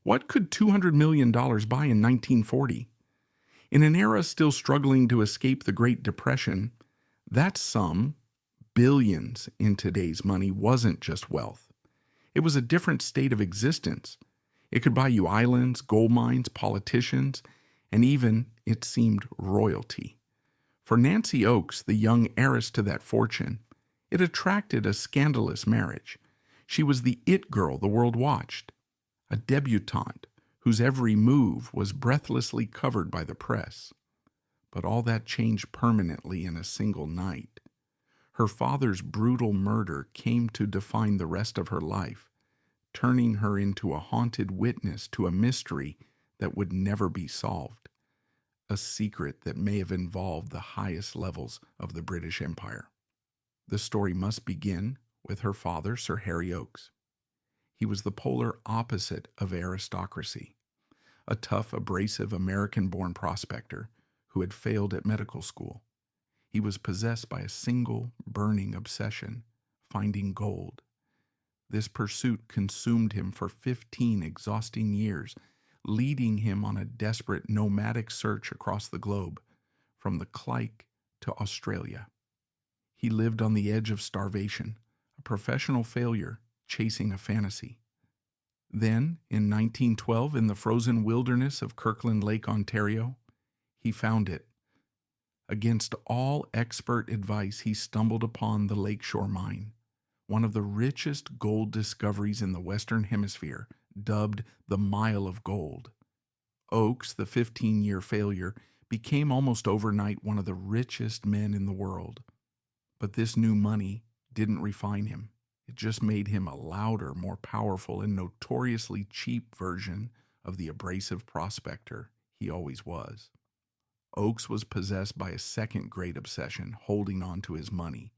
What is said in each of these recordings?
What could $200 million buy in 1940? In an era still struggling to escape the Great Depression, that sum, billions in today's money, wasn't just wealth. It was a different state of existence. It could buy you islands, gold mines, politicians, and even, it seemed, royalty. For Nancy Oakes, the young heiress to that fortune, it attracted a scandalous marriage. She was the it girl the world watched, a debutante whose every move was breathlessly covered by the press. But all that changed permanently in a single night. Her father's brutal murder came to define the rest of her life, turning her into a haunted witness to a mystery that would never be solved, a secret that may have involved the highest levels of the British Empire. The story must begin with her father, Sir Harry Oakes. He was the polar opposite of aristocracy, a tough, abrasive American-born prospector who had failed at medical school. He was possessed by a single, burning obsession, finding gold. This pursuit consumed him for 15 exhausting years, leading him on a desperate nomadic search across the globe, from the Clyde to Australia. He lived on the edge of starvation, a professional failure chasing a fantasy. Then, in 1912, in the frozen wilderness of Kirkland Lake, Ontario, he found it. Against all expert advice, he stumbled upon the Lakeshore Mine, one of the richest gold discoveries in the Western Hemisphere, dubbed the Mile of Gold. Oakes, the 15-year failure, became almost overnight one of the richest men in the world. But this new money didn't refine him. It just made him a louder, more powerful, and notoriously cheap version of the abrasive prospector he always was. Oakes was possessed by a second great obsession, holding on to his money.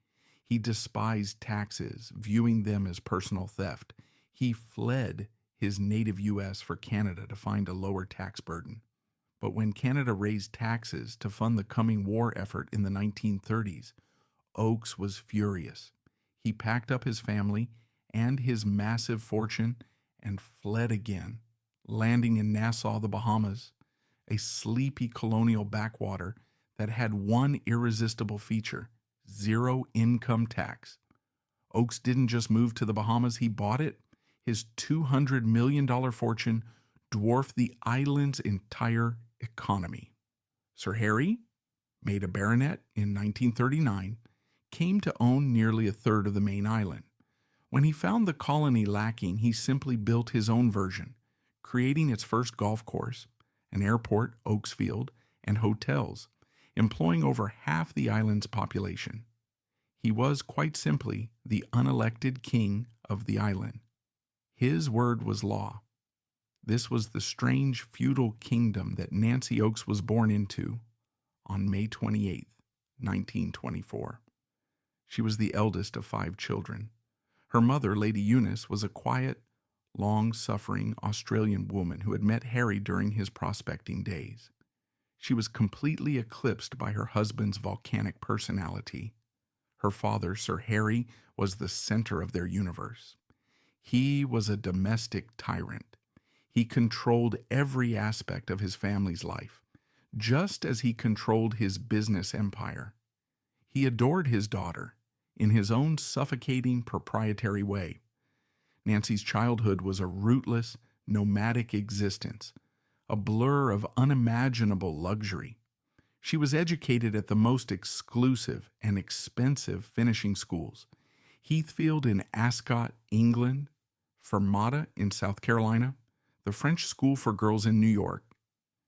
He despised taxes, viewing them as personal theft. He fled his native U.S. for Canada to find a lower tax burden. But when Canada raised taxes to fund the coming war effort in the 1930s, Oakes was furious. He packed up his family and his massive fortune and fled again, landing in Nassau, the Bahamas, a sleepy colonial backwater that had one irresistible feature: zero income tax. Oakes didn't just move to the Bahamas, he bought it. His $200 million fortune dwarfed the island's entire economy. Sir Harry, made a baronet in 1939, came to own nearly a third of the main island. When he found the colony lacking, he simply built his own version, creating its first golf course, an airport, Oaksfield, and hotels, employing over half the island's population. He was, quite simply, the unelected king of the island. His word was law. This was the strange feudal kingdom that Nancy Oakes was born into on May 28, 1924. She was the eldest of 5 children. Her mother, Lady Eunice, was a quiet, long-suffering Australian woman who had met Harry during his prospecting days. She was completely eclipsed by her husband's volcanic personality. Her father, Sir Harry, was the center of their universe. He was a domestic tyrant. He controlled every aspect of his family's life, just as he controlled his business empire. He adored his daughter in his own suffocating, proprietary way. Nancy's childhood was a rootless, nomadic existence, a blur of unimaginable luxury. She was educated at the most exclusive and expensive finishing schools: Heathfield in Ascot, England, Fermata in South Carolina, the French School for Girls in New York.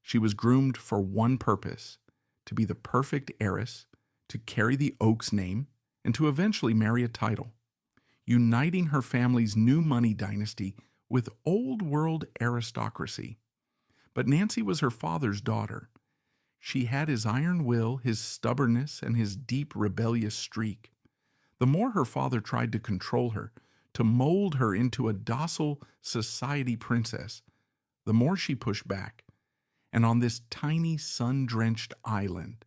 She was groomed for one purpose: to be the perfect heiress, to carry the Oakes name, and to eventually marry a title, uniting her family's new money dynasty with old-world aristocracy. But Nancy was her father's daughter. She had his iron will, his stubbornness, and his deep rebellious streak. The more her father tried to control her, to mold her into a docile society princess, the more she pushed back. And on this tiny, sun-drenched island,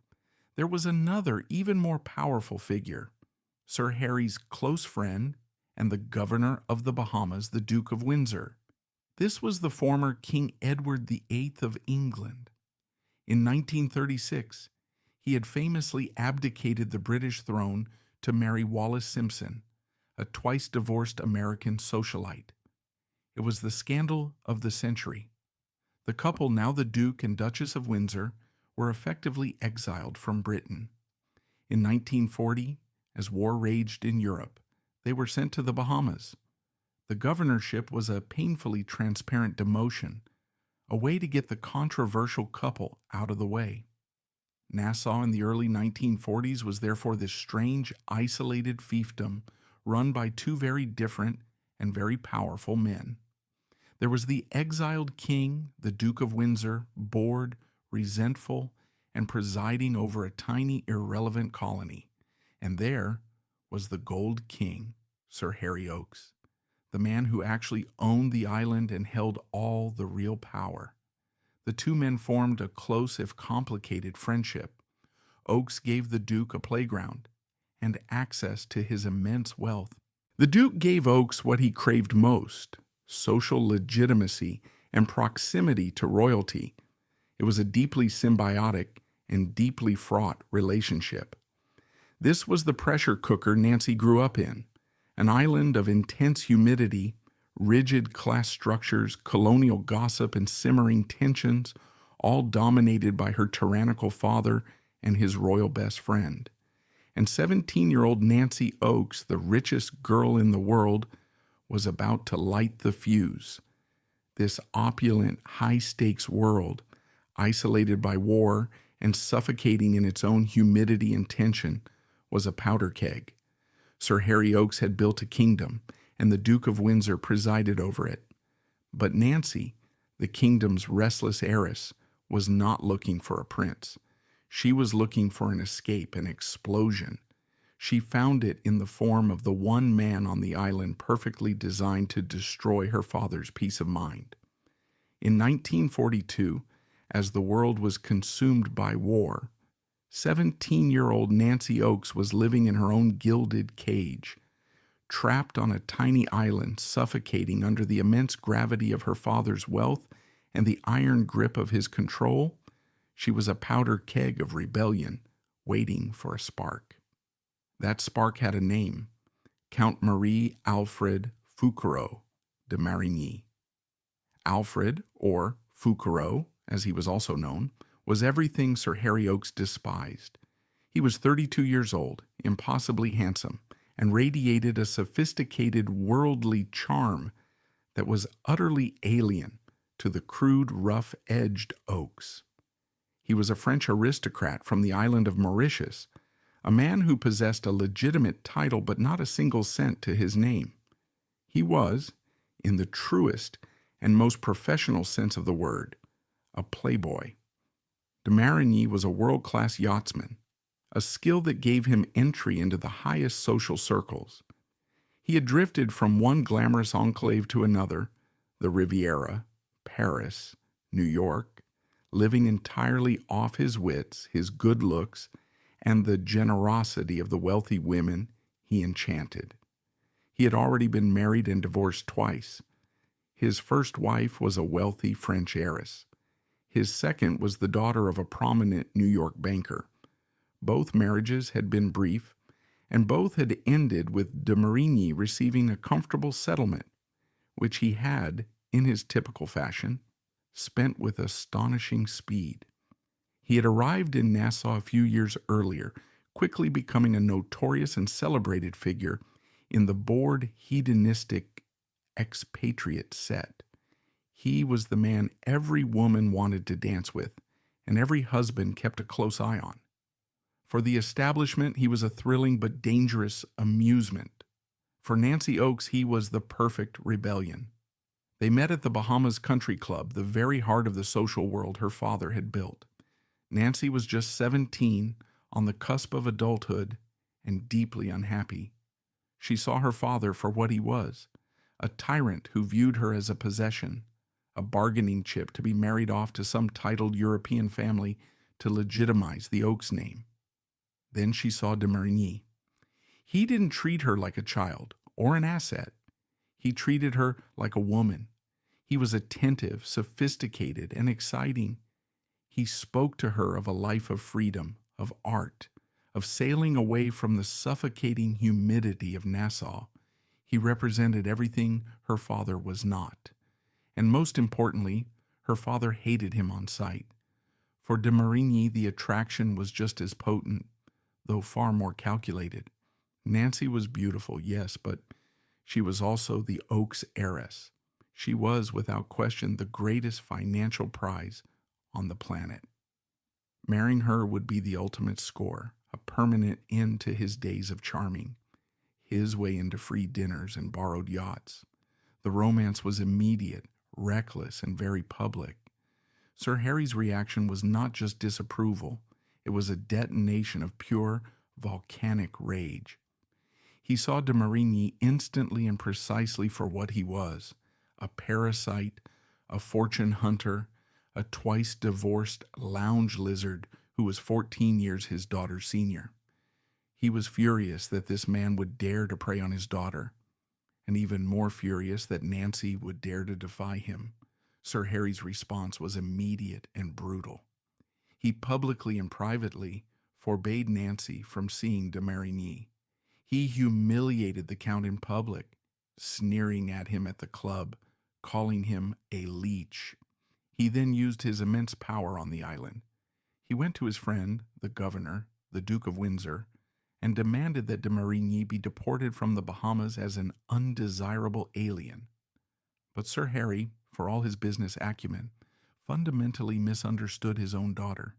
there was another, even more powerful figure: Sir Harry's close friend and the governor of the Bahamas, the Duke of Windsor. This was the former King Edward VIII of England. In 1936, he had famously abdicated the British throne to marry Wallis Simpson, a twice-divorced American socialite. It was the scandal of the century. The couple, now the Duke and Duchess of Windsor, were effectively exiled from Britain. In 1940, as war raged in Europe, they were sent to the Bahamas. The governorship was a painfully transparent demotion, a way to get the controversial couple out of the way. Nassau in the early 1940s was therefore this strange, isolated fiefdom run by two very different and very powerful men. There was the exiled king, the Duke of Windsor, bored, resentful, and presiding over a tiny, irrelevant colony. And there was the Gold King, Sir Harry Oakes, the man who actually owned the island and held all the real power. The two men formed a close, if complicated, friendship. Oakes gave the Duke a playground and access to his immense wealth. The Duke gave Oakes what he craved most: social legitimacy and proximity to royalty. It was a deeply symbiotic and deeply fraught relationship. This was the pressure cooker Nancy grew up in, an island of intense humidity, rigid class structures, colonial gossip, and simmering tensions, all dominated by her tyrannical father and his royal best friend. And 17-year-old Nancy Oakes, the richest girl in the world, was about to light the fuse. This opulent, high-stakes world, isolated by war and suffocating in its own humidity and tension, was a powder keg. Sir Harry Oakes had built a kingdom, and the Duke of Windsor presided over it. But Nancy, the kingdom's restless heiress, was not looking for a prince. She was looking for an escape, an explosion. She found it in the form of the one man on the island perfectly designed to destroy her father's peace of mind. In 1942, as the world was consumed by war, 17-year-old Nancy Oakes was living in her own gilded cage, trapped on a tiny island, suffocating under the immense gravity of her father's wealth and the iron grip of his control. She was a powder keg of rebellion, waiting for a spark. That spark had a name: Count Marie Alfred Fouquereau de Marigny. Alfred, or Fouquereau, as he was also known, was everything Sir Harry Oakes despised. He was 32 years old, impossibly handsome, and radiated a sophisticated, worldly charm that was utterly alien to the crude, rough-edged Oakes. He was a French aristocrat from the island of Mauritius, a man who possessed a legitimate title but not a single cent to his name. He was, in the truest and most professional sense of the word, a playboy. De Marigny was a world-class yachtsman, a skill that gave him entry into the highest social circles. He had drifted from one glamorous enclave to another, the Riviera, Paris, New York, living entirely off his wits, his good looks, and the generosity of the wealthy women he enchanted. He had already been married and divorced twice. His first wife was a wealthy French heiress. His second was the daughter of a prominent New York banker. Both marriages had been brief, and both had ended with de Marigny receiving a comfortable settlement, which he had, in his typical fashion, spent with astonishing speed. He had arrived in Nassau a few years earlier, quickly becoming a notorious and celebrated figure in the bored, hedonistic expatriate set. He was the man every woman wanted to dance with, and every husband kept a close eye on. For the establishment, he was a thrilling but dangerous amusement. For Nancy Oakes, he was the perfect rebellion. They met at the Bahamas Country Club, the very heart of the social world her father had built. Nancy was just 17, on the cusp of adulthood, and deeply unhappy. She saw her father for what he was, a tyrant who viewed her as a possession, a bargaining chip to be married off to some titled European family to legitimize the Oakes name. Then she saw de Marigny. He didn't treat her like a child or an asset. He treated her like a woman. He was attentive, sophisticated, and exciting. He spoke to her of a life of freedom, of art, of sailing away from the suffocating humidity of Nassau. He represented everything her father was not. And most importantly, her father hated him on sight. For de Marigny, the attraction was just as potent, though far more calculated. Nancy was beautiful, yes, but she was also the Oaks heiress. She was, without question, the greatest financial prize on the planet. Marrying her would be the ultimate score, a permanent end to his days of charming, his way into free dinners and borrowed yachts. The romance was immediate, reckless, and very public. Sir Harry's reaction was not just disapproval, it was a detonation of pure, volcanic rage. He saw de Marigny instantly and precisely for what he was, a parasite, a fortune hunter, a twice-divorced lounge lizard who was 14 years his daughter's senior. He was furious that this man would dare to prey on his daughter, and even more furious that Nancy would dare to defy him. Sir Harry's response was immediate and brutal. He publicly and privately forbade Nancy from seeing de Marigny. He humiliated the Count in public, sneering at him at the club, calling him a leech. He then used his immense power on the island. He went to his friend, the governor, the Duke of Windsor, and demanded that de Marigny be deported from the Bahamas as an undesirable alien. But Sir Harry, for all his business acumen, fundamentally misunderstood his own daughter.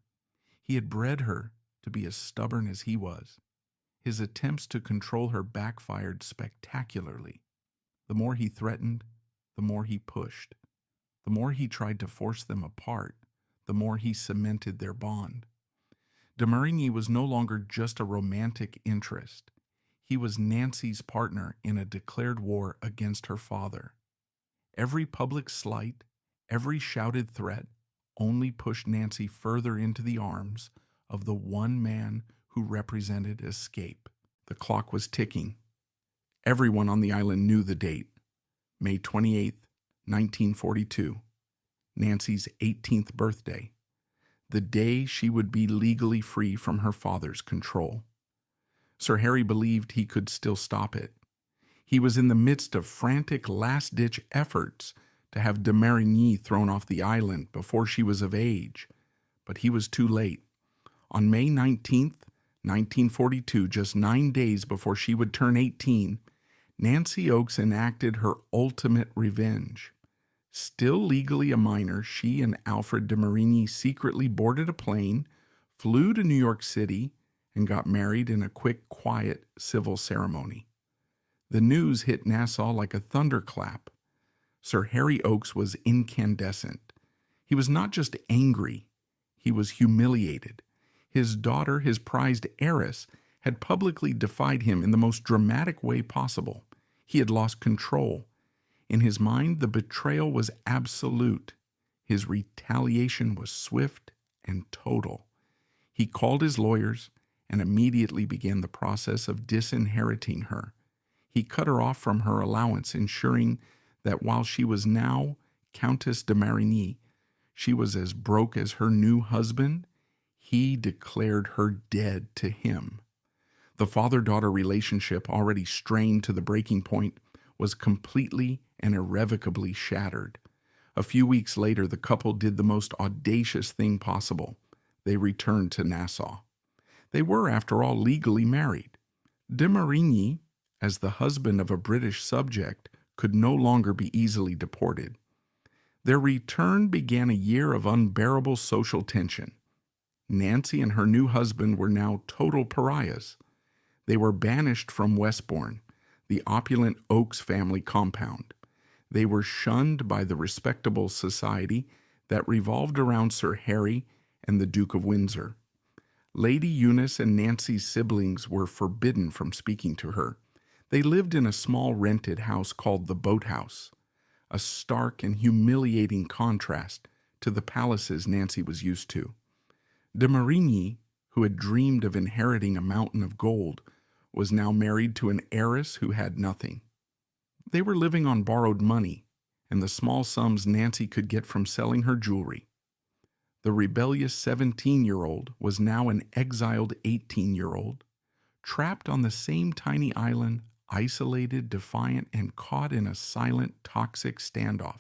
He had bred her to be as stubborn as he was. His attempts to control her backfired spectacularly. The more he threatened, the more he pushed. The more he tried to force them apart, the more he cemented their bond. De Marigny was no longer just a romantic interest. He was Nancy's partner in a declared war against her father. Every public slight, every shouted threat only pushed Nancy further into the arms of the one man who represented escape. The clock was ticking. Everyone on the island knew the date, May 28th, 1942, Nancy's 18th birthday, the day she would be legally free from her father's control. Sir Harry believed he could still stop it. He was in the midst of frantic last-ditch efforts to have de Marigny thrown off the island before she was of age, but he was too late. On May 19th, 1942, just 9 days before she would turn 18, Nancy Oaks enacted her ultimate revenge. Still legally a minor, she and Alfred de Marigny secretly boarded a plane, flew to New York City, and got married in a quick, quiet civil ceremony. The news hit Nassau like a thunderclap. Sir Harry Oaks was incandescent. He was not just angry, he was humiliated. His daughter, his prized heiress, had publicly defied him in the most dramatic way possible. He had lost control. In his mind, the betrayal was absolute. His retaliation was swift and total. He called his lawyers and immediately began the process of disinheriting her. He cut her off from her allowance, ensuring that while she was now Countess de Marigny, she was as broke as her new husband. He declared her dead to him. The father-daughter relationship, already strained to the breaking point, was completely and irrevocably shattered. A few weeks later, the couple did the most audacious thing possible. They returned to Nassau. They were, after all, legally married. De Marigny, as the husband of a British subject, could no longer be easily deported. Their return began a year of unbearable social tension. Nancy and her new husband were now total pariahs. They were banished from Westbourne, the opulent Oaks family compound. They were shunned by the respectable society that revolved around Sir Harry and the Duke of Windsor. Lady Eunice and Nancy's siblings were forbidden from speaking to her. They lived in a small rented house called the Boathouse, a stark and humiliating contrast to the palaces Nancy was used to. De Marigny, who had dreamed of inheriting a mountain of gold, was now married to an heiress who had nothing. They were living on borrowed money, and the small sums Nancy could get from selling her jewelry. The rebellious 17-year-old was now an exiled 18-year-old, trapped on the same tiny island, isolated, defiant, and caught in a silent, toxic standoff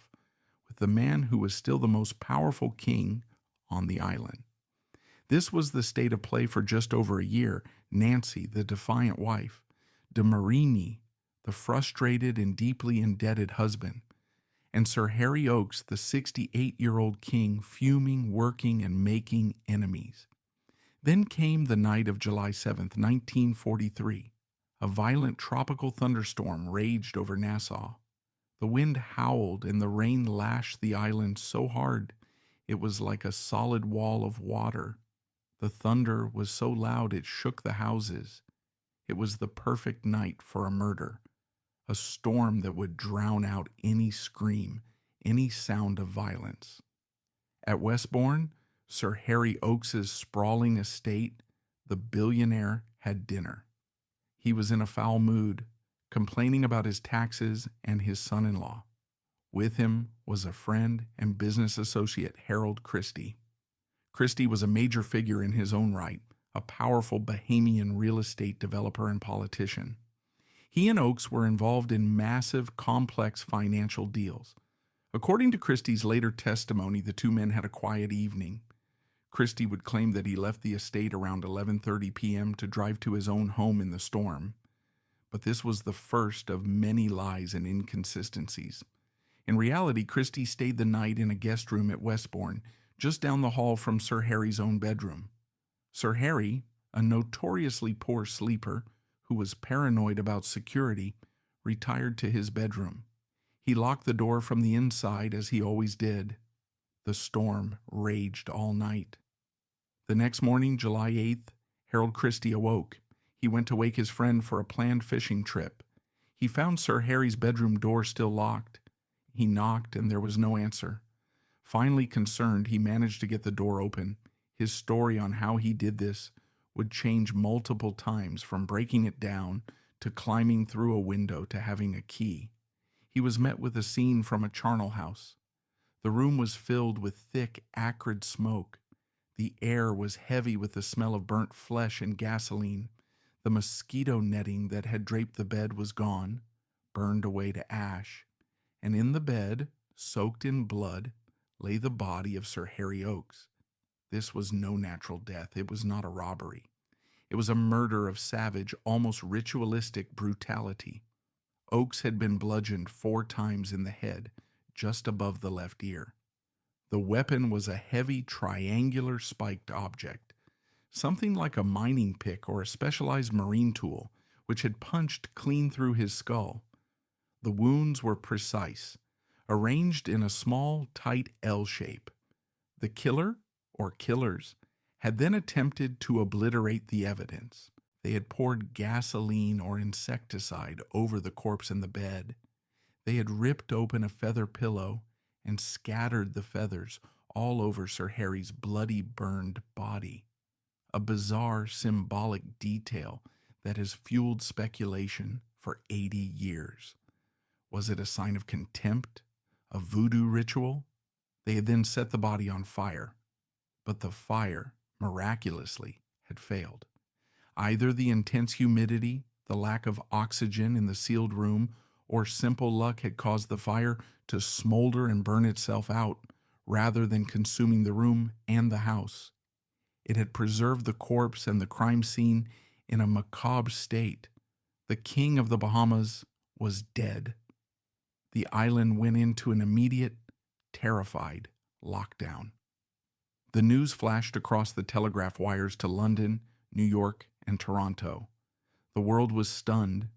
with the man who was still the most powerful king on the island. This was the state of play for just over a year. Nancy, the defiant wife, de Marigny, the frustrated and deeply indebted husband, and Sir Harry Oakes, the 68-year-old king, fuming, working, and making enemies. Then came the night of July 7th, 1943. A violent tropical thunderstorm raged over Nassau. The wind howled and the rain lashed the island so hard it was like a solid wall of water. The thunder was so loud it shook the houses. It was the perfect night for a murder, a storm that would drown out any scream, any sound of violence. At Westbourne, Sir Harry Oakes's sprawling estate, the billionaire had dinner. He was in a foul mood, complaining about his taxes and his son-in-law. With him was a friend and business associate, Harold Christie. Christie was a major figure in his own right, a powerful Bahamian real estate developer and politician. He and Oakes were involved in massive, complex financial deals. According to Christie's later testimony, the two men had a quiet evening. Christie would claim that he left the estate around 11:30 p.m. to drive to his own home in the storm. But this was the first of many lies and inconsistencies. In reality, Christie stayed the night in a guest room at Westbourne, just down the hall from Sir Harry's own bedroom. Sir Harry, a notoriously poor sleeper who was paranoid about security, retired to his bedroom. He locked the door from the inside as he always did. The storm raged all night. The next morning, July 8th, Harold Christie awoke. He went to wake his friend for a planned fishing trip. He found Sir Harry's bedroom door still locked. He knocked and there was no answer. Finally concerned, he managed to get the door open. His story on how he did this would change multiple times, from breaking it down to climbing through a window to having a key. He was met with a scene from a charnel house. The room was filled with thick, acrid smoke. The air was heavy with the smell of burnt flesh and gasoline. The mosquito netting that had draped the bed was gone, burned away to ash. And in the bed, soaked in blood, lay the body of Sir Harry Oakes. This was no natural death. It was not a robbery. It was a murder of savage, almost ritualistic brutality. Oakes had been bludgeoned 4 times in the head, just above the left ear. The weapon was a heavy, triangular spiked object, something like a mining pick or a specialized marine tool, which had punched clean through his skull. The wounds were precise, arranged in a small, tight L shape. The killer, or killers, had then attempted to obliterate the evidence. They had poured gasoline or insecticide over the corpse in the bed. They had ripped open a feather pillow and scattered the feathers all over Sir Harry's bloody, burned body. A bizarre, symbolic detail that has fueled speculation for 80 years. Was it a sign of contempt? A voodoo ritual? They had then set the body on fire. But the fire, miraculously, had failed. Either the intense humidity, the lack of oxygen in the sealed room, or simple luck had caused the fire to smolder and burn itself out, rather than consuming the room and the house. It had preserved the corpse and the crime scene in a macabre state. The king of the Bahamas was dead. The island went into an immediate, terrified lockdown. The news flashed across the telegraph wires to London, New York, and Toronto. The world was stunned.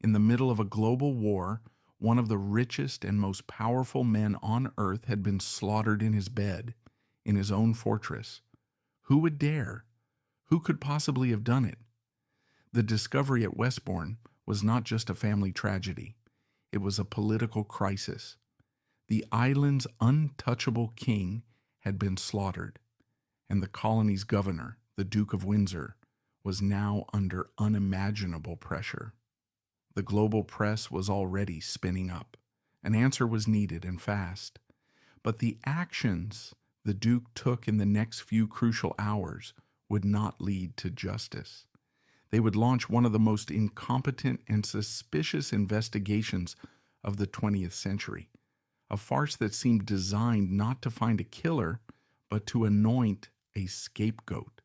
In the middle of a global war, one of the richest and most powerful men on earth had been slaughtered in his bed, in his own fortress. Who would dare? Who could possibly have done it? The discovery at Westbourne was not just a family tragedy. It was a political crisis. The island's untouchable king had been slaughtered, and the colony's governor, the Duke of Windsor, was now under unimaginable pressure. The global press was already spinning up. An answer was needed and fast. But the actions the Duke took in the next few crucial hours would not lead to justice. They would launch one of the most incompetent and suspicious investigations of the 20th century, a farce that seemed designed not to find a killer, but to anoint a scapegoat.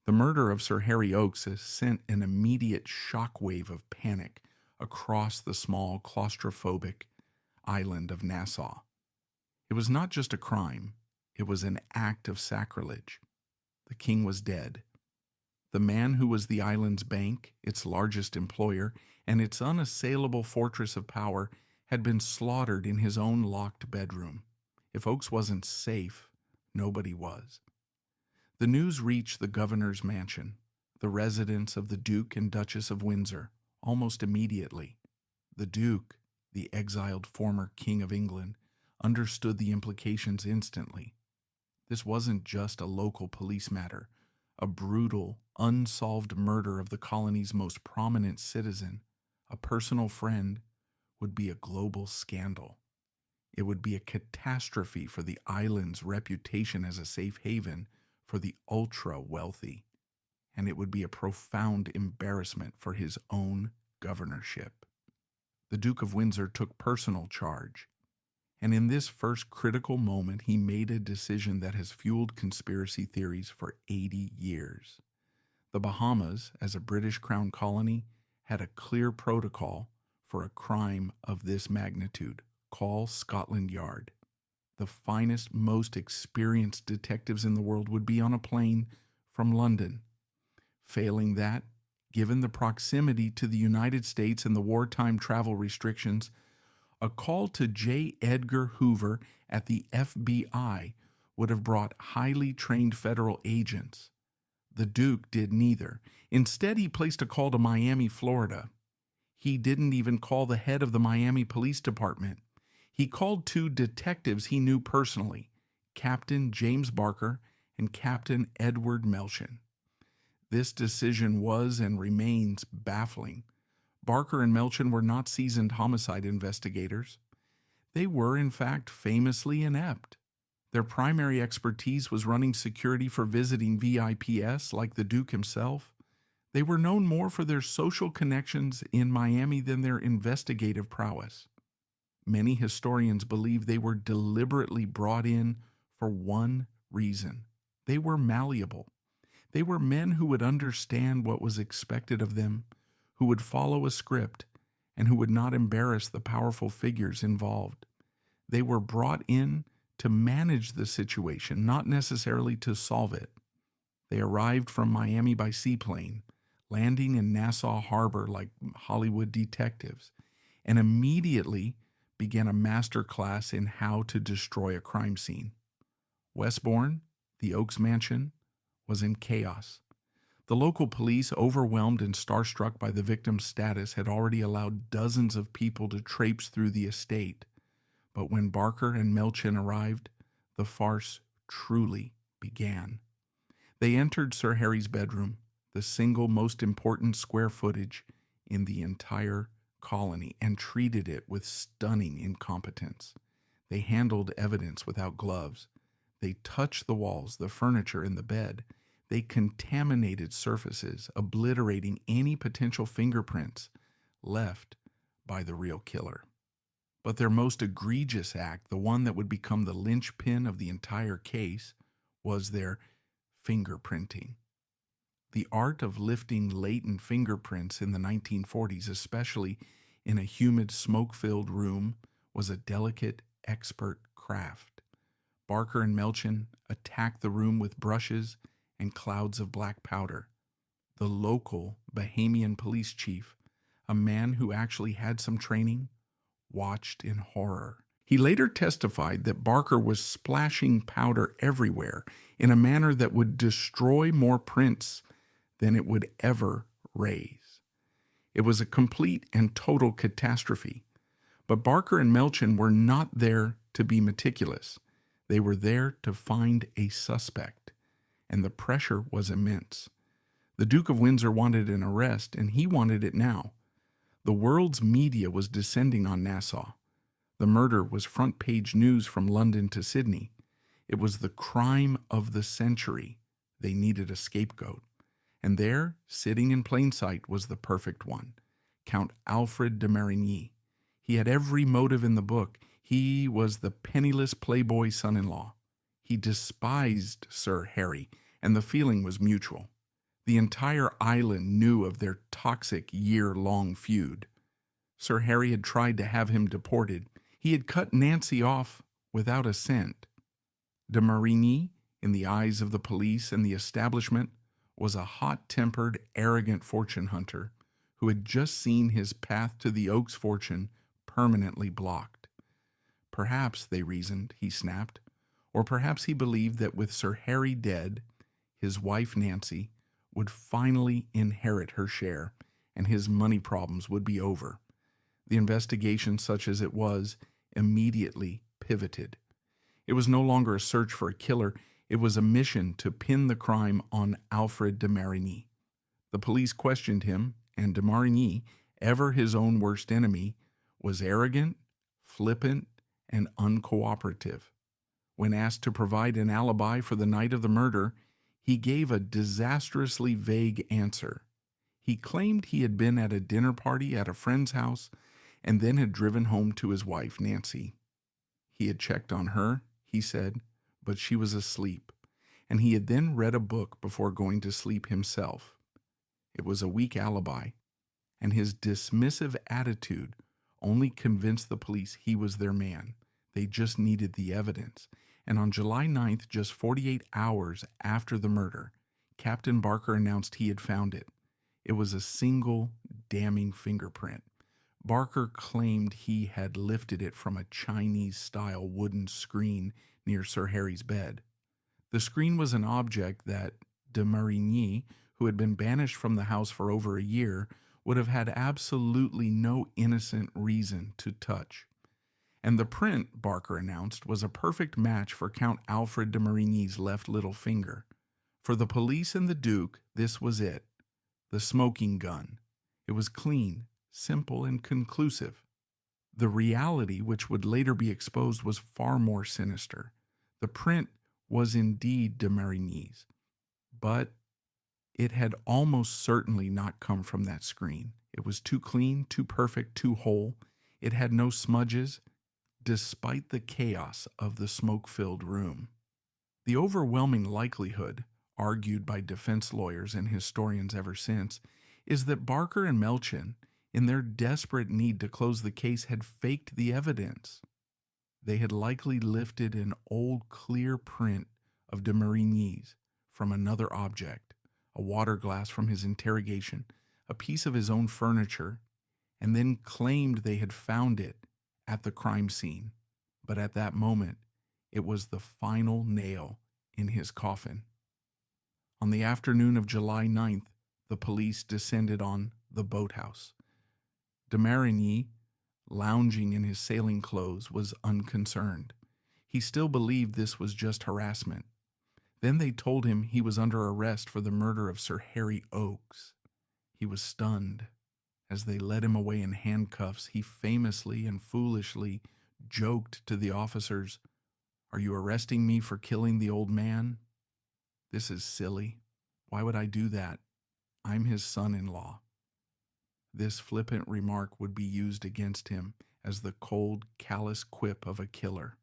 The murder of Sir Harry Oakes sent an immediate shockwave of panic across the small, claustrophobic island of Nassau. It was not just a crime, it was an act of sacrilege. The king was dead. The man who was the island's bank, its largest employer, and its unassailable fortress of power had been slaughtered in his own locked bedroom. If Oakes wasn't safe, nobody was. The news reached the governor's mansion, the residence of the Duke and Duchess of Windsor, almost immediately. The Duke, the exiled former King of England, understood the implications instantly. This wasn't just a local police matter. A brutal, unsolved murder of the colony's most prominent citizen, a personal friend, would be a global scandal. It would be a catastrophe for the island's reputation as a safe haven for the ultra-wealthy, and it would be a profound embarrassment for his own governorship. The Duke of Windsor took personal charge, and in this first critical moment he made a decision that has fueled conspiracy theories for 80 years. The Bahamas, as a British Crown colony, had a clear protocol for a crime of this magnitude. Call Scotland Yard. The finest, most experienced detectives in the world would be on a plane from London. Failing that, given the proximity to the United States and the wartime travel restrictions, a call to J. Edgar Hoover at the FBI would have brought highly trained federal agents. The Duke did neither. Instead, he placed a call to Miami, Florida. He didn't even call the head of the Miami Police Department. He called two detectives he knew personally, Captain James Barker and Captain Edward Melchin. This decision was and remains baffling. Barker and Melchin were not seasoned homicide investigators. They were, in fact, famously inept. Their primary expertise was running security for visiting VIPs like the Duke himself. They were known more for their social connections in Miami than their investigative prowess. Many historians believe they were deliberately brought in for one reason. They were malleable. They were men who would understand what was expected of them, who would follow a script, and who would not embarrass the powerful figures involved. They were brought in to manage the situation, not necessarily to solve it. They arrived from Miami by seaplane, landing in Nassau Harbor like Hollywood detectives, and immediately began a master class in how to destroy a crime scene. Westbourne, the Oakes mansion, was in chaos. The local police, overwhelmed and starstruck by the victim's status, had already allowed dozens of people to traipse through the estate. But when Barker and Melchin arrived, the farce truly began. They entered Sir Harry's bedroom, the single most important square footage in the entire colony, and treated it with stunning incompetence. They handled evidence without gloves. They touched the walls, the furniture, and the bed. They contaminated surfaces, obliterating any potential fingerprints left by the real killer. But their most egregious act, the one that would become the linchpin of the entire case, was their fingerprinting. The art of lifting latent fingerprints in the 1940s, especially in a humid, smoke-filled room, was a delicate, expert craft. Barker and Melchin attacked the room with brushes and clouds of black powder. The local Bahamian police chief, a man who actually had some training, watched in horror. He later testified that Barker was splashing powder everywhere in a manner that would destroy more prints than it would ever raise. It was a complete and total catastrophe. But Barker and Melchin were not there to be meticulous. They were there to find a suspect, and the pressure was immense. The Duke of Windsor wanted an arrest, and he wanted it now. The world's media was descending on Nassau. The murder was front-page news from London to Sydney. It was the crime of the century. They needed a scapegoat. And there, sitting in plain sight, was the perfect one, Count Alfred de Marigny. He had every motive in the book. He was the penniless playboy son-in-law. He despised Sir Harry, and the feeling was mutual. The entire island knew of their toxic year-long feud. Sir Harry had tried to have him deported. He had cut Nancy off without a cent. De Marigny, in the eyes of the police and the establishment, was a hot-tempered, arrogant fortune hunter who had just seen his path to the Oak's fortune permanently blocked. Perhaps, they reasoned, he snapped, or perhaps he believed that with Sir Harry dead, his wife Nancy would finally inherit her share, and his money problems would be over. The investigation, such as it was, immediately pivoted. It was no longer a search for a killer. It was a mission to pin the crime on Alfred de Marigny. The police questioned him, and de Marigny, ever his own worst enemy, was arrogant, flippant, and uncooperative. When asked to provide an alibi for the night of the murder, he gave a disastrously vague answer. He claimed he had been at a dinner party at a friend's house and then had driven home to his wife, Nancy. He had checked on her, he said, but she was asleep, and he had then read a book before going to sleep himself. It was a weak alibi, and his dismissive attitude only convinced the police he was their man. They just needed the evidence. And on July 9th, just 48 hours after the murder, Captain Barker announced he had found it. It was a single damning fingerprint. Barker claimed he had lifted it from a Chinese-style wooden screen near Sir Harry's bed. The screen was an object that de Marigny, who had been banished from the house for over a year, would have had absolutely no innocent reason to touch. And the print, Barker announced, was a perfect match for Count Alfred de Marigny's left little finger. For the police and the Duke, this was it, the smoking gun. It was clean, simple, and conclusive. The reality, which would later be exposed, was far more sinister. The print was indeed de Marigny's, but it had almost certainly not come from that screen. It was too clean, too perfect, too whole. It had no smudges, despite the chaos of the smoke-filled room. The overwhelming likelihood, argued by defense lawyers and historians ever since, is that Barker and Melchin, in their desperate need to close the case, had faked the evidence. They had likely lifted an old clear print of de Marigny's from another object, a water glass from his interrogation, a piece of his own furniture, and then claimed they had found it at the crime scene. But at that moment, it was the final nail in his coffin. On the afternoon of July 9th, the police descended on the boathouse. De Marigny, lounging in his sailing clothes, was unconcerned. He still believed this was just harassment. Then they told him he was under arrest for the murder of Sir Harry Oakes. He was stunned. As they led him away in handcuffs, he famously and foolishly joked to the officers, "Are you arresting me for killing the old man? This is silly. Why would I do that? I'm his son-in-law." This flippant remark would be used against him as the cold, callous quip of a killer.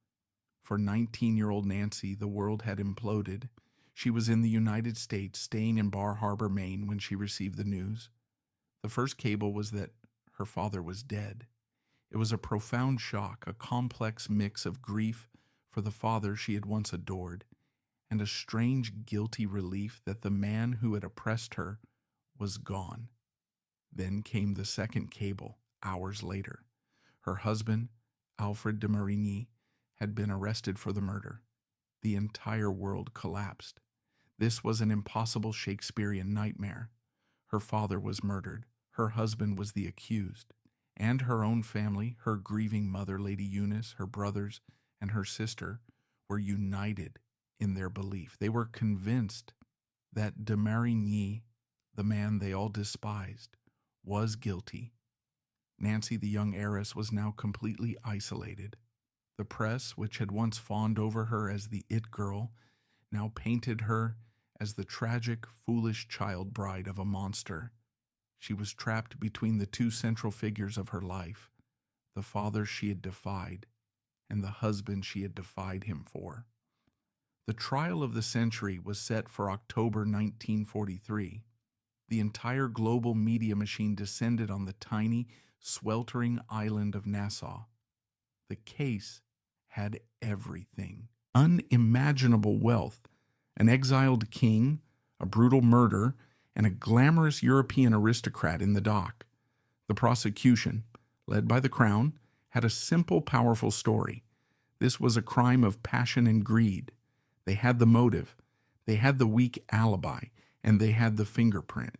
For 19-year-old Nancy, the world had imploded. She was in the United States, staying in Bar Harbor, Maine, when she received the news. The first cable was that her father was dead. It was a profound shock, a complex mix of grief for the father she had once adored, and a strange, guilty relief that the man who had oppressed her was gone. Then came the second cable, hours later. Her husband, Alfred de Marigny, had been arrested for the murder. The entire world collapsed. This was an impossible Shakespearean nightmare. Her father was murdered. Her husband was the accused. And her own family, her grieving mother, Lady Eunice, her brothers, and her sister, were united in their belief. They were convinced that de Marigny, the man they all despised, was guilty. Nancy, the young heiress, was now completely isolated. The press, which had once fawned over her as the it girl, now painted her as the tragic, foolish child bride of a monster. She was trapped between the two central figures of her life, the father she had defied and the husband she had defied him for. The trial of the century was set for October 1943. The entire global media machine descended on the tiny, sweltering island of Nassau. The case had everything: unimaginable wealth, an exiled king, a brutal murder, and a glamorous European aristocrat in the dock. The prosecution, led by the Crown, had a simple, powerful story. This was a crime of passion and greed. They had the motive, they had the weak alibi, and they had the fingerprint.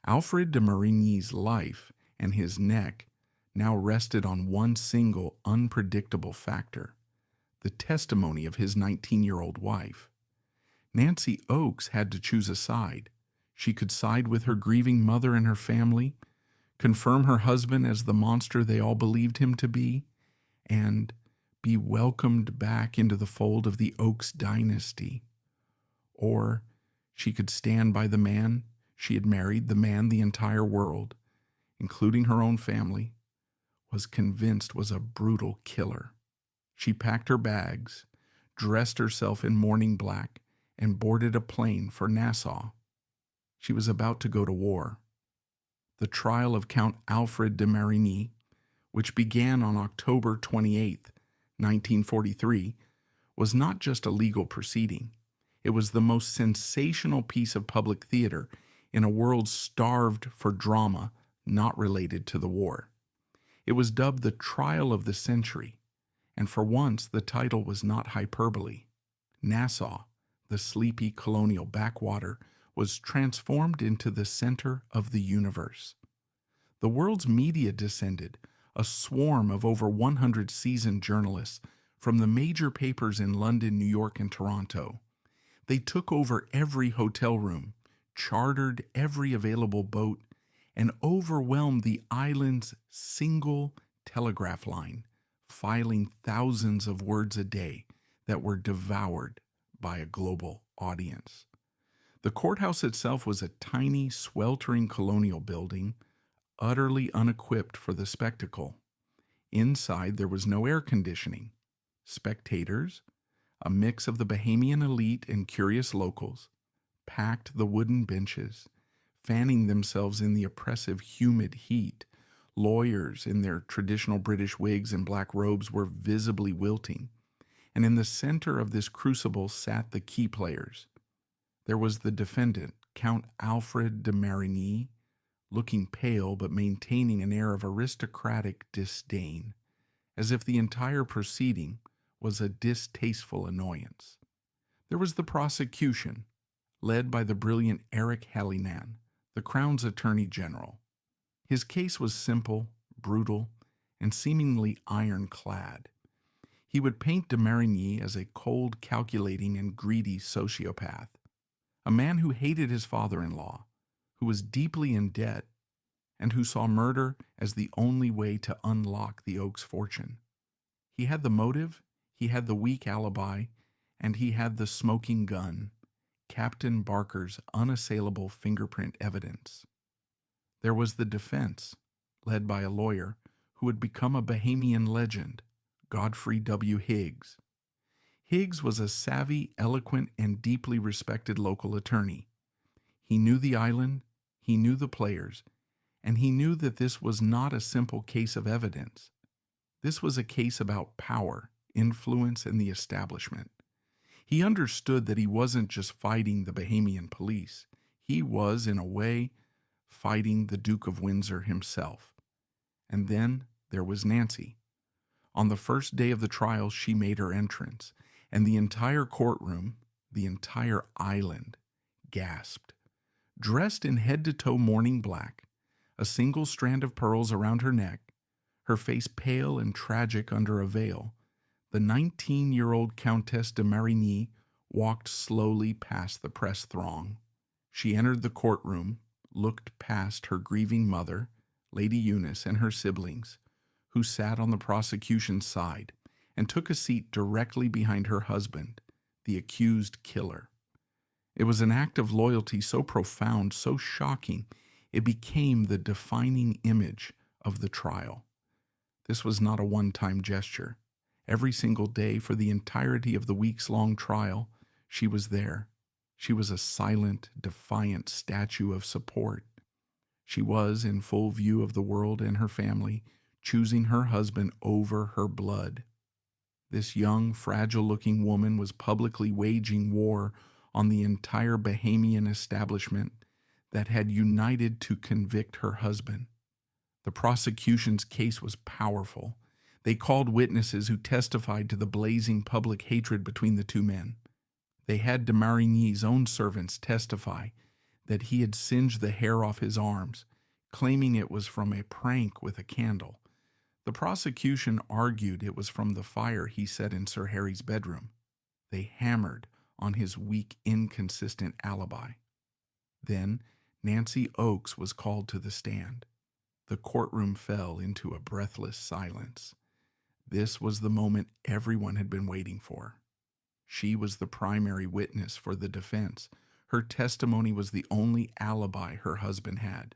Alfred de Marigny's life and his neck now rested on one single, unpredictable factor: the testimony of his 19-year-old wife. Nancy Oakes had to choose a side. She could side with her grieving mother and her family, confirm her husband as the monster they all believed him to be, and be welcomed back into the fold of the Oakes dynasty. Or she could stand by the man she had married, the man the entire world, including her own family, was convinced was a brutal killer. She packed her bags, dressed herself in mourning black, and boarded a plane for Nassau. She was about to go to war. The trial of Count Alfred de Marigny, which began on October 28, 1943, was not just a legal proceeding. It was the most sensational piece of public theater in a world starved for drama not related to the war. It was dubbed the Trial of the Century, and for once the title was not hyperbole. Nassau, the sleepy colonial backwater, was transformed into the center of the universe. The world's media descended, a swarm of over 100 seasoned journalists from the major papers in London, New York, and Toronto. They took over every hotel room, chartered every available boat, and overwhelmed the island's single telegraph line, filing thousands of words a day that were devoured by a global audience. The courthouse itself was a tiny, sweltering colonial building, utterly unequipped for the spectacle. Inside, there was no air conditioning. Spectators, a mix of the Bahamian elite and curious locals, packed the wooden benches, fanning themselves in the oppressive, humid heat. Lawyers in their traditional British wigs and black robes were visibly wilting, and in the center of this crucible sat the key players. There was the defendant, Count Alfred de Marigny, looking pale but maintaining an air of aristocratic disdain, as if the entire proceeding was a distasteful annoyance. There was the prosecution, led by the brilliant Eric Hallinan, the Crown's Attorney General. His case was simple, brutal, and seemingly ironclad. He would paint de Marigny as a cold, calculating, and greedy sociopath, a man who hated his father-in-law, who was deeply in debt, and who saw murder as the only way to unlock the Oakes' fortune. He had the motive, he had the weak alibi, and he had the smoking gun, Captain Barker's unassailable fingerprint evidence. There was the defense, led by a lawyer who would become a Bahamian legend, Godfrey W. Higgs. Higgs was a savvy, eloquent, and deeply respected local attorney. He knew the island, he knew the players, and he knew that this was not a simple case of evidence. This was a case about power, influence, and the establishment. He understood that he wasn't just fighting the Bahamian police. He was, in a way, fighting the Duke of Windsor himself. And then there was Nancy. On the first day of the trial, she made her entrance, and the entire courtroom, the entire island, gasped. Dressed in head-to-toe mourning black, a single strand of pearls around her neck, her face pale and tragic under a veil, the 19-year-old Countess de Marigny walked slowly past the press throng. She entered the courtroom, looked past her grieving mother, Lady Eunice and her siblings, who sat on the prosecution's side and took a seat directly behind her husband, the accused killer. It was an act of loyalty so profound, so shocking, it became the defining image of the trial. This was not a one-time gesture. Every single day for the entirety of the weeks-long trial, she was there. She was a silent, defiant statue of support. She was, in full view of the world and her family, choosing her husband over her blood. This young, fragile-looking woman was publicly waging war on the entire Bahamian establishment that had united to convict her husband. The prosecution's case was powerful. They called witnesses who testified to the blazing public hatred between the two men. They had de Marigny's own servants testify that he had singed the hair off his arms, claiming it was from a prank with a candle. The prosecution argued it was from the fire he set in Sir Harry's bedroom. They hammered on his weak, inconsistent alibi. Then Nancy Oakes was called to the stand. The courtroom fell into a breathless silence. This was the moment everyone had been waiting for. She was the primary witness for the defense. Her testimony was the only alibi her husband had.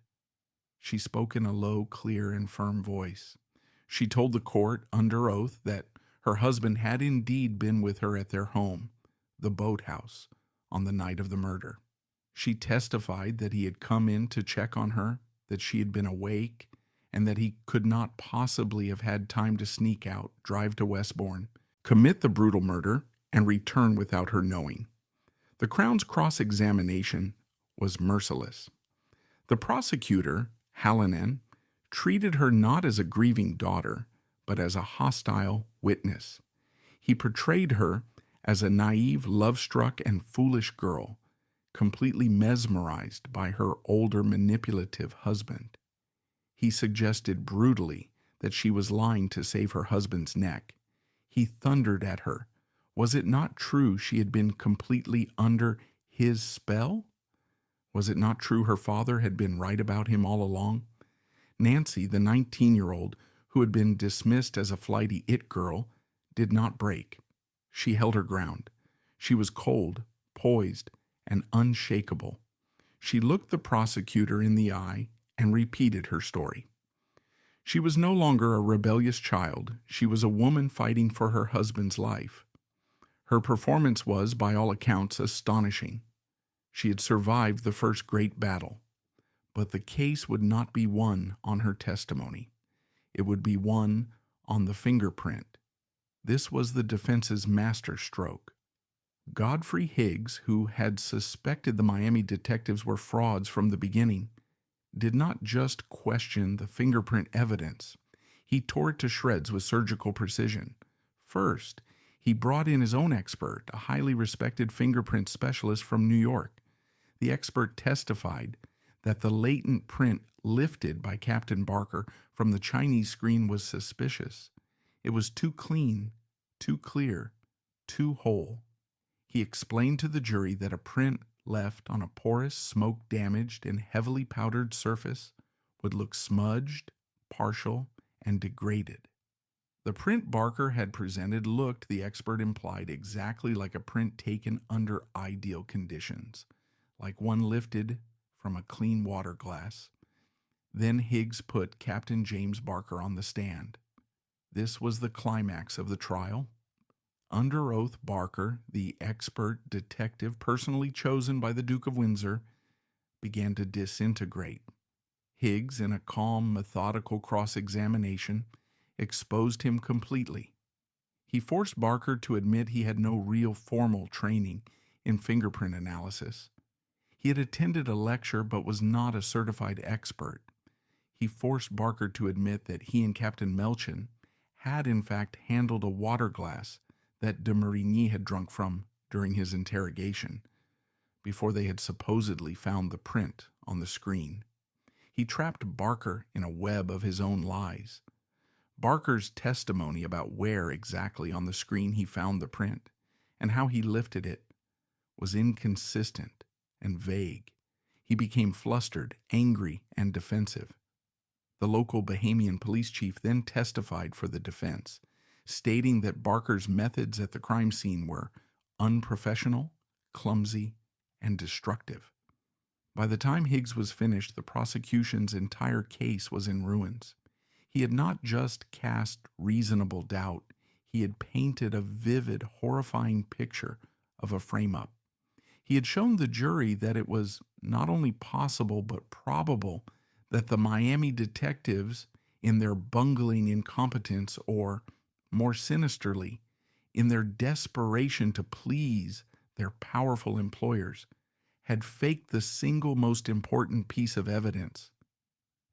She spoke in a low, clear, and firm voice. She told the court, under oath, that her husband had indeed been with her at their home, the boathouse, on the night of the murder. She testified that he had come in to check on her, that she had been awake, and that he could not possibly have had time to sneak out, drive to Westbourne, commit the brutal murder, and return without her knowing. The Crown's cross-examination was merciless. The prosecutor, Hallinan, treated her not as a grieving daughter, but as a hostile witness. He portrayed her as a naive, love-struck, and foolish girl, completely mesmerized by her older, manipulative husband. He suggested brutally that she was lying to save her husband's neck. He thundered at her. Was it not true she had been completely under his spell? Was it not true her father had been right about him all along? Nancy, the 19-year-old, who had been dismissed as a flighty it girl, did not break. She held her ground. She was cold, poised, and unshakable. She looked the prosecutor in the eye and repeated her story. She was no longer a rebellious child. She was a woman fighting for her husband's life. Her performance was, by all accounts, astonishing. She had survived the first great battle. But the case would not be won on her testimony. It would be won on the fingerprint. This was the defense's master stroke. Godfrey Higgs, who had suspected the Miami detectives were frauds from the beginning, did not just question the fingerprint evidence. He tore it to shreds with surgical precision. First, he brought in his own expert, a highly respected fingerprint specialist from New York. The expert testified that the latent print lifted by Captain Barker from the Chinese screen was suspicious. It was too clean, too clear, too whole. He explained to the jury that a print left on a porous, smoke-damaged, and heavily powdered surface would look smudged, partial, and degraded. The print Barker had presented looked, the expert implied, exactly like a print taken under ideal conditions, like one lifted from a clean water glass. Then Higgs put Captain James Barker on the stand. This was the climax of the trial. Under oath, Barker, the expert detective personally chosen by the Duke of Windsor, began to disintegrate. Higgs, in a calm, methodical cross-examination, exposed him completely. He forced Barker to admit he had no real formal training in fingerprint analysis. He had attended a lecture but was not a certified expert. He forced Barker to admit that he and Captain Melchin had in fact handled a water glass that de Marigny had drunk from during his interrogation, before they had supposedly found the print on the screen. He trapped Barker in a web of his own lies. Barker's testimony about where exactly on the screen he found the print and how he lifted it was inconsistent and vague. He became flustered, angry, and defensive. The local Bahamian police chief then testified for the defense, stating that Barker's methods at the crime scene were unprofessional, clumsy, and destructive. By the time Higgs was finished, the prosecution's entire case was in ruins. He had not just cast reasonable doubt, he had painted a vivid, horrifying picture of a frame-up. He had shown the jury that it was not only possible but probable that the Miami detectives, in their bungling incompetence, or, more sinisterly, in their desperation to please their powerful employers, had faked the single most important piece of evidence.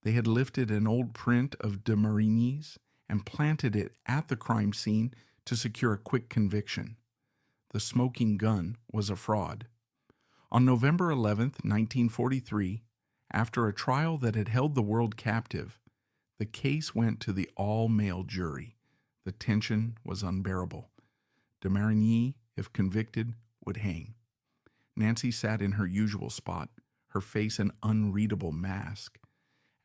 They had lifted an old print of de Marigny's and planted it at the crime scene to secure a quick conviction. The smoking gun was a fraud. On November 11th, 1943, after a trial that had held the world captive, the case went to the all-male jury. The tension was unbearable. De Marigny, if convicted, would hang. Nancy sat in her usual spot, her face an unreadable mask.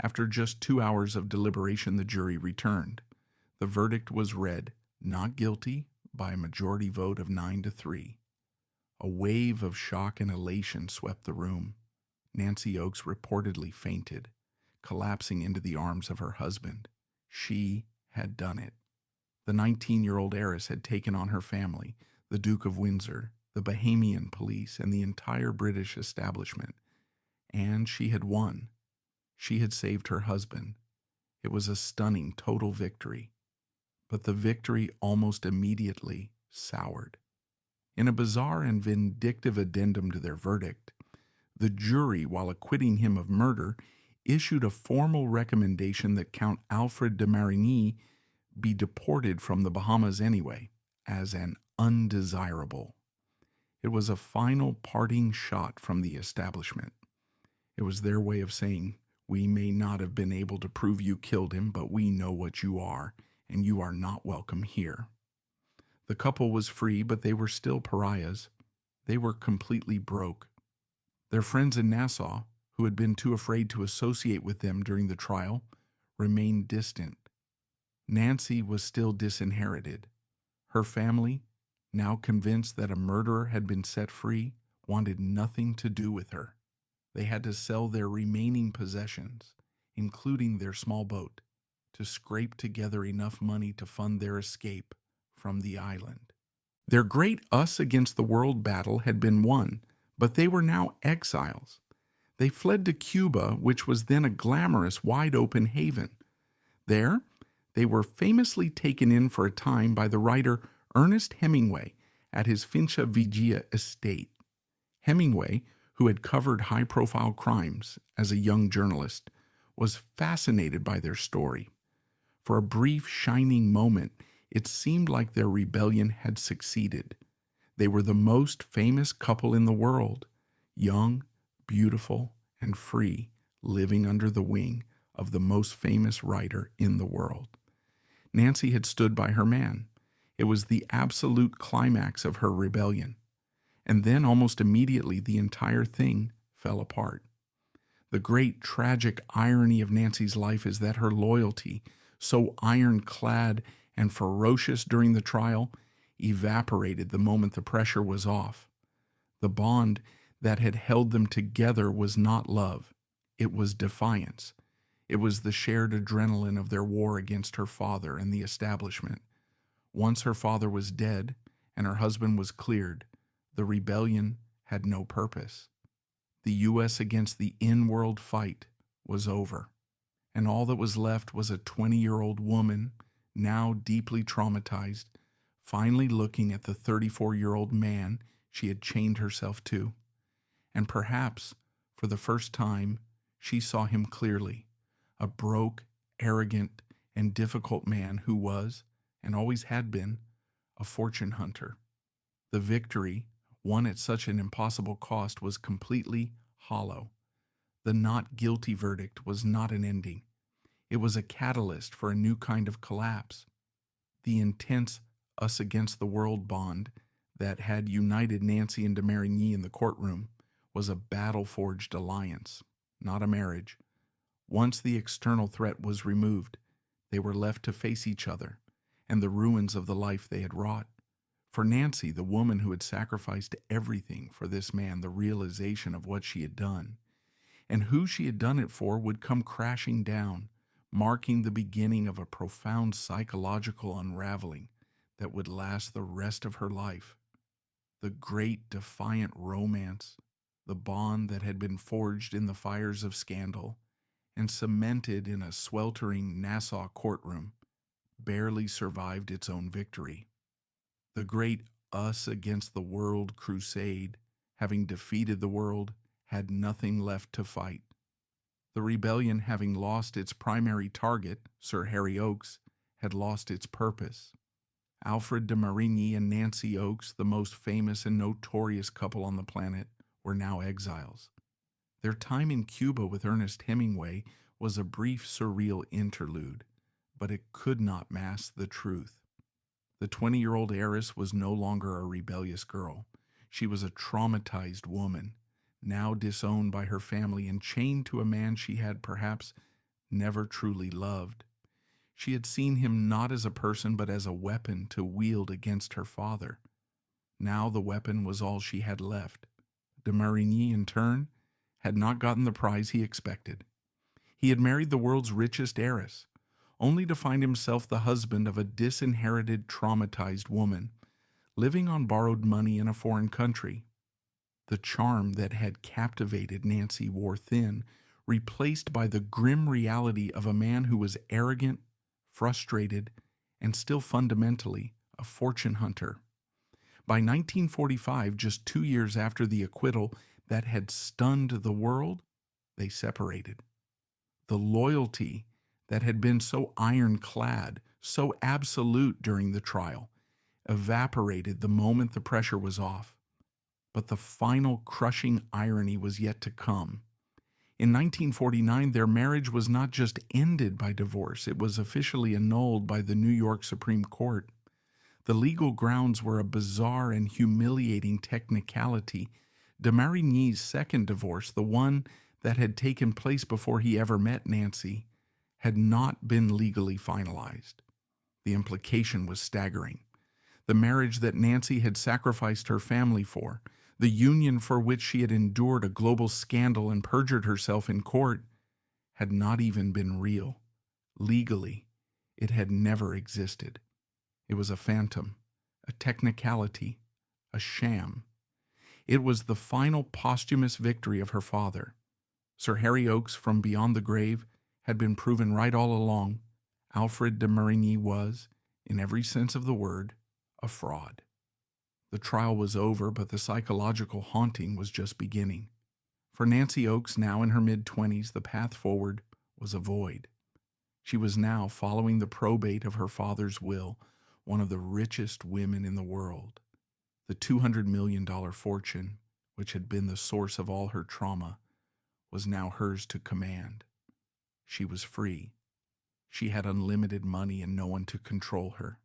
After just 2 hours of deliberation, the jury returned. The verdict was read, not guilty, by a majority vote of 9-3. A wave of shock and elation swept the room. Nancy Oakes reportedly fainted, collapsing into the arms of her husband. She had done it. The 19-year-old heiress had taken on her family, the Duke of Windsor, the Bahamian police, and the entire British establishment. And she had won. She had saved her husband. It was a stunning total victory. But the victory almost immediately soured. In a bizarre and vindictive addendum to their verdict, the jury, while acquitting him of murder, issued a formal recommendation that Count Alfred de Marigny be deported from the Bahamas anyway, as an undesirable. It was a final parting shot from the establishment. It was their way of saying, "We may not have been able to prove you killed him, but we know what you are, and you are not welcome here." The couple was free, but they were still pariahs. They were completely broke. Their friends in Nassau, who had been too afraid to associate with them during the trial, remained distant. Nancy was still disinherited. Her family, now convinced that a murderer had been set free, wanted nothing to do with her. They had to sell their remaining possessions, including their small boat, to scrape together enough money to fund their escape from the island. Their great us-against-the-world battle had been won, but they were now exiles. They fled to Cuba, which was then a glamorous, wide-open haven. There, they were famously taken in for a time by the writer Ernest Hemingway at his Finca Vigia estate. Hemingway, who had covered high-profile crimes as a young journalist, was fascinated by their story. For a brief, shining moment, it seemed like their rebellion had succeeded. They were the most famous couple in the world, young, beautiful, and free, living under the wing of the most famous writer in the world. Nancy had stood by her man. It was the absolute climax of her rebellion. And then almost immediately the entire thing fell apart. The great tragic irony of Nancy's life is that her loyalty, so ironclad and ferocious during the trial, evaporated the moment the pressure was off. The bond that had held them together was not love. It was defiance. It was the shared adrenaline of their war against her father and the establishment. Once her father was dead and her husband was cleared, the rebellion had no purpose. The U.S. against the in-world fight was over, and all that was left was a 20-year-old woman, now deeply traumatized, finally looking at the 34-year-old man she had chained herself to. And perhaps, for the first time, she saw him clearly, a broke, arrogant, and difficult man who was, and always had been, a fortune hunter. The victory, won at such an impossible cost, was completely hollow. The not guilty verdict was not an ending. It was a catalyst for a new kind of collapse. The intense us-against-the-world bond that had united Nancy and de Marigny in the courtroom was a battle-forged alliance, not a marriage, Once the external threat was removed, they were left to face each other and the ruins of the life they had wrought. For Nancy, the woman who had sacrificed everything for this man, the realization of what she had done and who she had done it for would come crashing down, marking the beginning of a profound psychological unraveling that would last the rest of her life. The great defiant romance, the bond that had been forged in the fires of scandal and cemented in a sweltering Nassau courtroom, barely survived its own victory. The great us against the world crusade, having defeated the world, had nothing left to fight. The rebellion, having lost its primary target, Sir Harry Oakes, had lost its purpose. Alfred de Marigny and Nancy Oakes, the most famous and notorious couple on the planet, were now exiles. Their time in Cuba with Ernest Hemingway was a brief, surreal interlude, but it could not mask the truth. The 20-year-old heiress was no longer a rebellious girl. She was a traumatized woman, now disowned by her family and chained to a man she had perhaps never truly loved. She had seen him not as a person but as a weapon to wield against her father. Now the weapon was all she had left. De Marigny, in turn, had not gotten the prize he expected. He had married the world's richest heiress, only to find himself the husband of a disinherited, traumatized woman, living on borrowed money in a foreign country. The charm that had captivated Nancy wore thin, replaced by the grim reality of a man who was arrogant, frustrated, and still fundamentally a fortune hunter. By 1945, just 2 years after the acquittal that had stunned the world, they separated. The loyalty that had been so ironclad, so absolute during the trial, evaporated the moment the pressure was off. But the final crushing irony was yet to come. In 1949, their marriage was not just ended by divorce, it was officially annulled by the New York Supreme Court. The legal grounds were a bizarre and humiliating technicality. De Marigny's second divorce, the one that had taken place before he ever met Nancy, had not been legally finalized. The implication was staggering. The marriage that Nancy had sacrificed her family for, the union for which she had endured a global scandal and perjured herself in court, had not even been real. Legally, it had never existed. It was a phantom, a technicality, a sham. It was the final posthumous victory of her father. Sir Harry Oakes, from beyond the grave, had been proven right all along. Alfred de Marigny was, in every sense of the word, a fraud. The trial was over, but the psychological haunting was just beginning. For Nancy Oakes, now in her mid-20s, the path forward was a void. She was now following the probate of her father's will, one of the richest women in the world. The $200 million fortune, which had been the source of all her trauma, was now hers to command. She was free. She had unlimited money and no one to control her.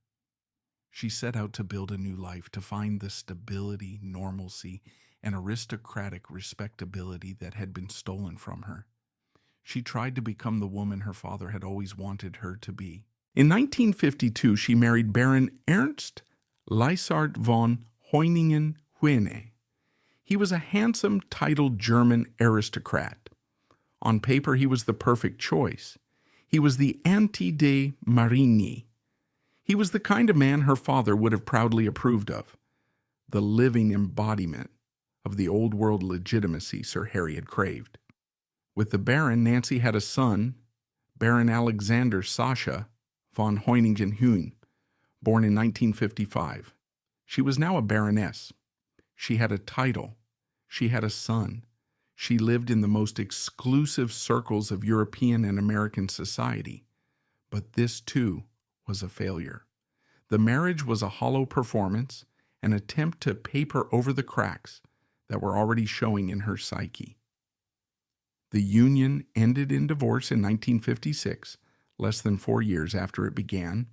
She set out to build a new life, to find the stability, normalcy, and aristocratic respectability that had been stolen from her. She tried to become the woman her father had always wanted her to be. In 1952, she married Baron Ernst Lysart von Heuningen-Huene. He was a handsome, titled German aristocrat. On paper, he was the perfect choice. He was the anti-de Marigny. He was the kind of man her father would have proudly approved of, the living embodiment of the old world legitimacy Sir Harry had craved. With the Baron, Nancy had a son, Baron Alexander Sascha von Heuningen-Huene, born in 1955. She was now a baroness. She had a title. She had a son. She lived in the most exclusive circles of European and American society. But this, too, was a failure. The marriage was a hollow performance, an attempt to paper over the cracks that were already showing in her psyche. The union ended in divorce in 1956, less than 4 years after it began.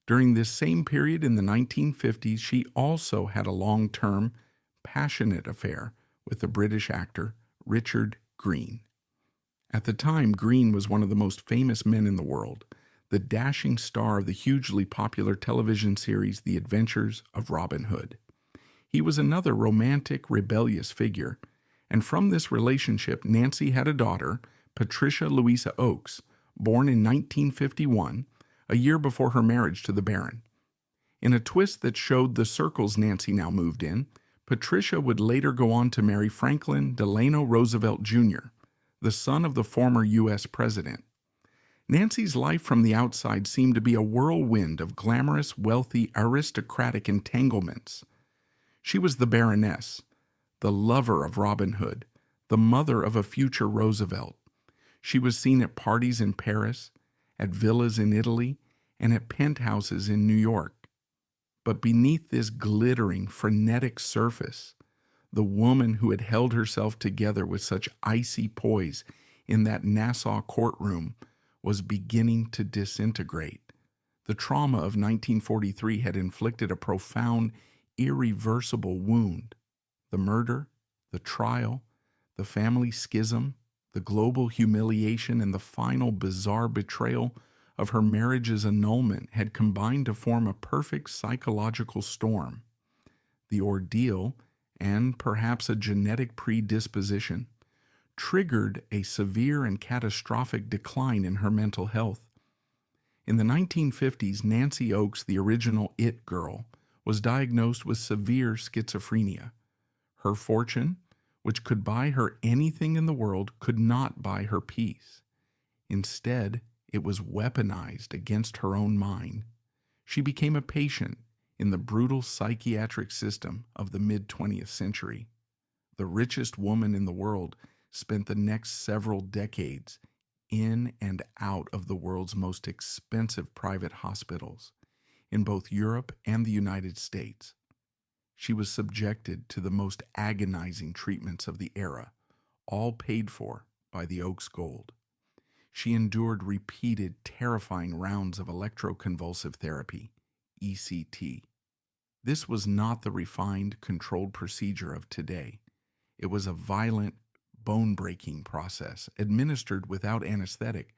During this same period in the 1950s, she also had a long-term, passionate affair with the British actor Richard Greene. At the time, Green was one of the most famous men in the world, the dashing star of the hugely popular television series The Adventures of Robin Hood. He was another romantic, rebellious figure, and from this relationship, Nancy had a daughter, Patricia Louisa Oakes, born in 1951, a year before her marriage to the Baron. In a twist that showed the circles Nancy now moved in, Patricia would later go on to marry Franklin Delano Roosevelt Jr., the son of the former U.S. president. Nancy's life from the outside seemed to be a whirlwind of glamorous, wealthy, aristocratic entanglements. She was the Baroness, the lover of Robin Hood, the mother of a future Roosevelt. She was seen at parties in Paris, at villas in Italy, and at penthouses in New York. But beneath this glittering, frenetic surface, the woman who had held herself together with such icy poise in that Nassau courtroom was beginning to disintegrate. The trauma of 1943 had inflicted a profound, irreversible wound. The murder, the trial, the family schism, the global humiliation, and the final bizarre betrayal of her marriage's annulment had combined to form a perfect psychological storm. The ordeal, and perhaps a genetic predisposition, triggered a severe and catastrophic decline in her mental health. In the 1950s, Nancy Oakes, the original It Girl, was diagnosed with severe schizophrenia. Her fortune, which could buy her anything in the world, could not buy her peace. Instead, it was weaponized against her own mind. She became a patient in the brutal psychiatric system of the mid-20th century. The richest woman in the world spent the next several decades in and out of the world's most expensive private hospitals in both Europe and the United States. She was subjected to the most agonizing treatments of the era, all paid for by the Oakes Gold. She endured repeated, terrifying rounds of electroconvulsive therapy, ECT. This was not the refined, controlled procedure of today. It was a violent, bone-breaking process administered without anesthetic,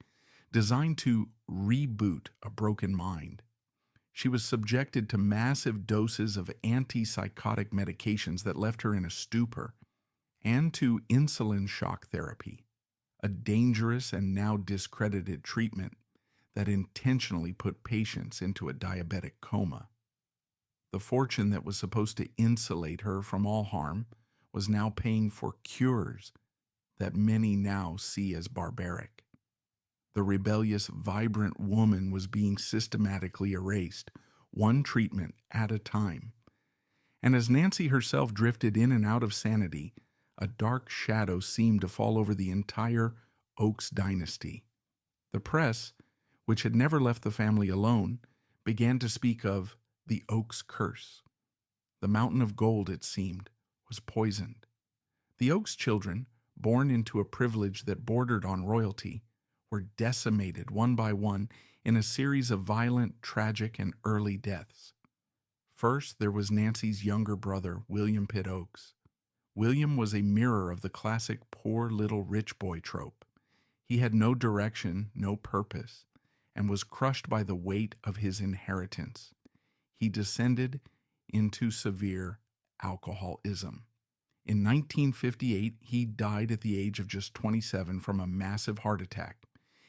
designed to reboot a broken mind. She was subjected to massive doses of antipsychotic medications that left her in a stupor, and to insulin shock therapy, a dangerous and now discredited treatment that intentionally put patients into a diabetic coma. The fortune that was supposed to insulate her from all harm was now paying for cures that many now see as barbaric. The rebellious, vibrant woman was being systematically erased, one treatment at a time. And as Nancy herself drifted in and out of sanity, a dark shadow seemed to fall over the entire Oakes dynasty. The press, which had never left the family alone, began to speak of the Oakes curse. The mountain of gold, it seemed, was poisoned. The Oakes children, born into a privilege that bordered on royalty, were decimated one by one in a series of violent, tragic, and early deaths. First, there was Nancy's younger brother, William Pitt Oakes. William was a mirror of the classic poor little rich boy trope. He had no direction, no purpose, and was crushed by the weight of his inheritance. He descended into severe alcoholism. In 1958, he died at the age of just 27 from a massive heart attack,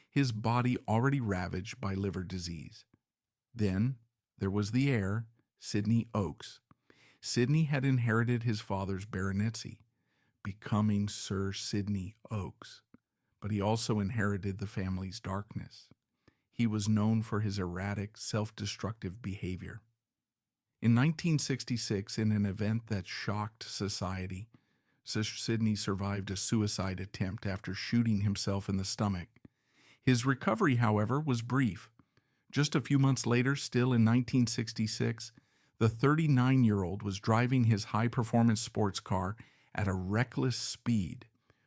his body already ravaged by liver disease. Then there was the heir, Sidney Oakes. Sidney had inherited his father's baronetcy, becoming Sir Sidney Oakes, but he also inherited the family's darkness. He was known for his erratic, self-destructive behavior. In 1966, in an event that shocked society, Sir Sidney survived a suicide attempt after shooting himself in the stomach. His recovery, however, was brief. Just a few months later, still in 1966, the 39-year-old was driving his high-performance sports car at a reckless speed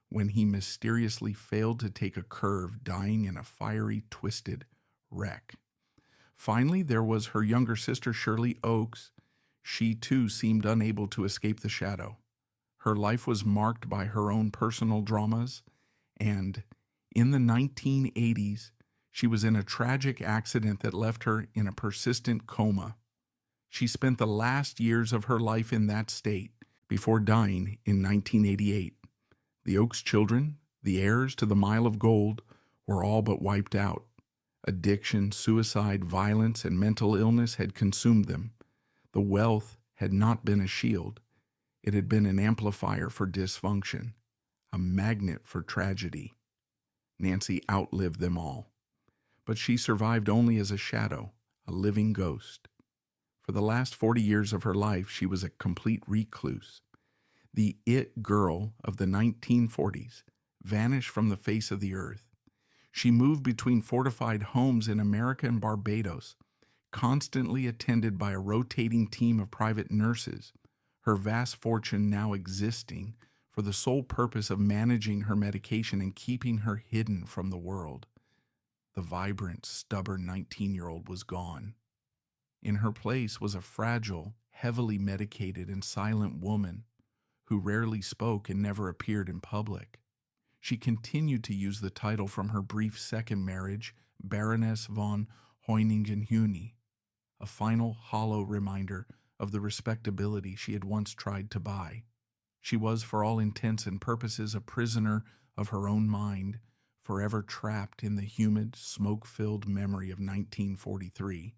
when he mysteriously failed to take a curve, dying in a fiery, twisted wreck. Finally, there was her younger sister, Shirley Oakes. She, too, seemed unable to escape the shadow. Her life was marked by her own personal dramas, and In the 1980s, she was in a tragic accident that left her in a persistent coma. She spent the last years of her life in that state before dying in 1988. The Oaks children, the heirs to the mile of gold, were all but wiped out. Addiction, suicide, violence, and mental illness had consumed them. The wealth had not been a shield. It had been an amplifier for dysfunction, a magnet for tragedy. Nancy outlived them all. But she survived only as a shadow, a living ghost. For the last 40 years of her life, she was a complete recluse. The it girl of the 1940s vanished from the face of the earth. She moved between fortified homes in America and Barbados, constantly attended by a rotating team of private nurses, her vast fortune now existing for the sole purpose of managing her medication and keeping her hidden from the world. The vibrant, stubborn 19-year-old was gone. In her place was a fragile, heavily medicated and silent woman who rarely spoke and never appeared in public. She continued to use the title from her brief second marriage, Baroness von Hoyningen-Huene, a final hollow reminder of the respectability she had once tried to buy. She was, for all intents and purposes, a prisoner of her own mind, forever trapped in the humid, smoke-filled memory of 1943.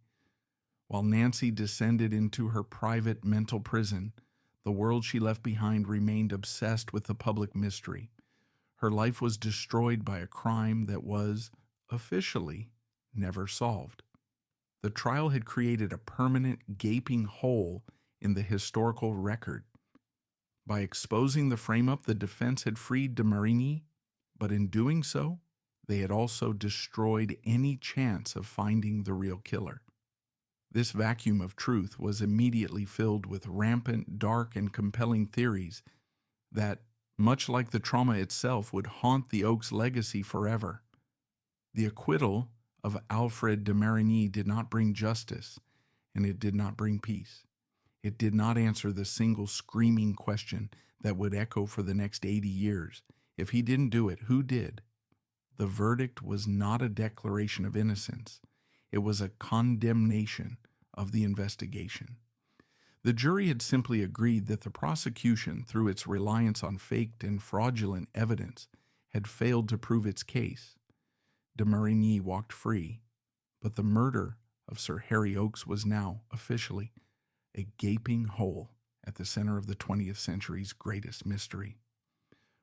While Nancy descended into her private mental prison, the world she left behind remained obsessed with the public mystery. Her life was destroyed by a crime that was, officially, never solved. The trial had created a permanent, gaping hole in the historical record. By exposing the frame-up, the defense had freed de Marigny, but in doing so, they had also destroyed any chance of finding the real killer. This vacuum of truth was immediately filled with rampant, dark, and compelling theories that, much like the trauma itself, would haunt the Oaks' legacy forever. The acquittal of Alfred de Marigny did not bring justice, and it did not bring peace. It did not answer the single screaming question that would echo for the next 80 years. If he didn't do it, who did? The verdict was not a declaration of innocence. It was a condemnation of the investigation. The jury had simply agreed that the prosecution, through its reliance on faked and fraudulent evidence, had failed to prove its case. De Marigny walked free, but the murder of Sir Harry Oaks was now, officially, a gaping hole at the center of the 20th century's greatest mystery.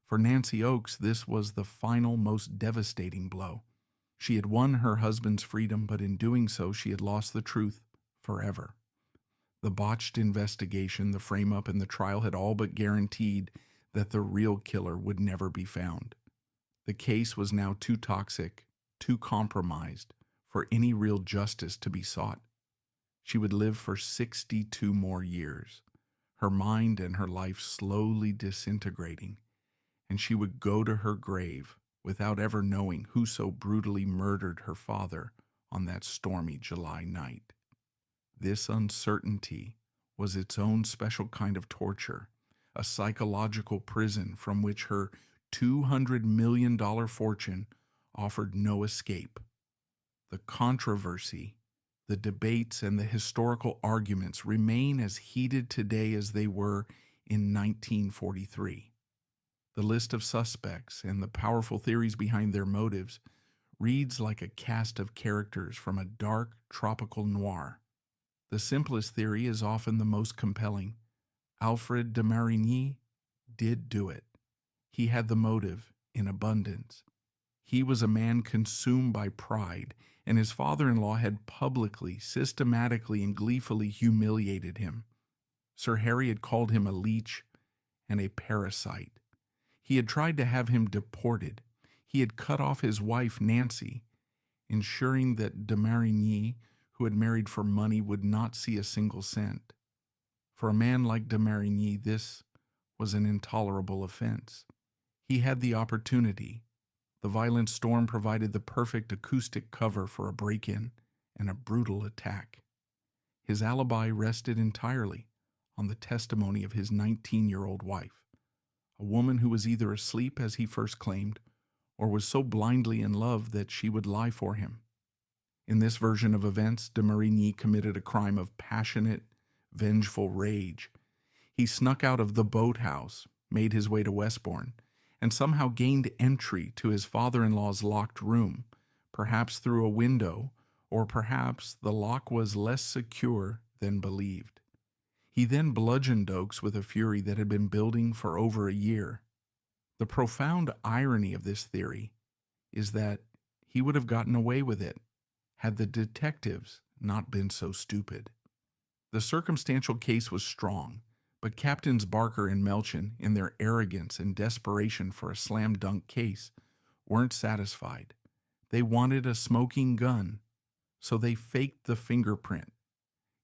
For Nancy Oaks, this was the final, most devastating blow. She had won her husband's freedom, but in doing so, she had lost the truth forever. The botched investigation, the frame-up, and the trial had all but guaranteed that the real killer would never be found. The case was now too toxic, too compromised, for any real justice to be sought. She would live for 62 more years, her mind and her life slowly disintegrating, and she would go to her grave without ever knowing who so brutally murdered her father on that stormy July night. This uncertainty was its own special kind of torture, a psychological prison from which her $200 million fortune offered no escape. The controversy, the debates, and the historical arguments remain as heated today as they were in 1943. The list of suspects and the powerful theories behind their motives reads like a cast of characters from a dark tropical noir. The simplest theory is often the most compelling. Alfred de Marigny did do it. He had the motive in abundance. He was a man consumed by pride, and his father-in-law had publicly, systematically, and gleefully humiliated him. Sir Harry had called him a leech and a parasite. He had tried to have him deported. He had cut off his wife, Nancy, ensuring that de Marigny, who had married for money, would not see a single cent. For a man like de Marigny, this was an intolerable offense. He had the opportunity. The violent storm provided the perfect acoustic cover for a break-in and a brutal attack. His alibi rested entirely on the testimony of his 19-year-old wife, a woman who was either asleep, as he first claimed, or was so blindly in love that she would lie for him. In this version of events, de Marigny committed a crime of passionate, vengeful rage. He snuck out of the boathouse, made his way to Westbourne, and somehow gained entry to his father-in-law's locked room, perhaps through a window, or perhaps the lock was less secure than believed. He then bludgeoned Oakes with a fury that had been building for over a year. The profound irony of this theory is that he would have gotten away with it had the detectives not been so stupid. The circumstantial case was strong, but Captains Barker and Melchin, in their arrogance and desperation for a slam-dunk case, weren't satisfied. They wanted a smoking gun, so they faked the fingerprint.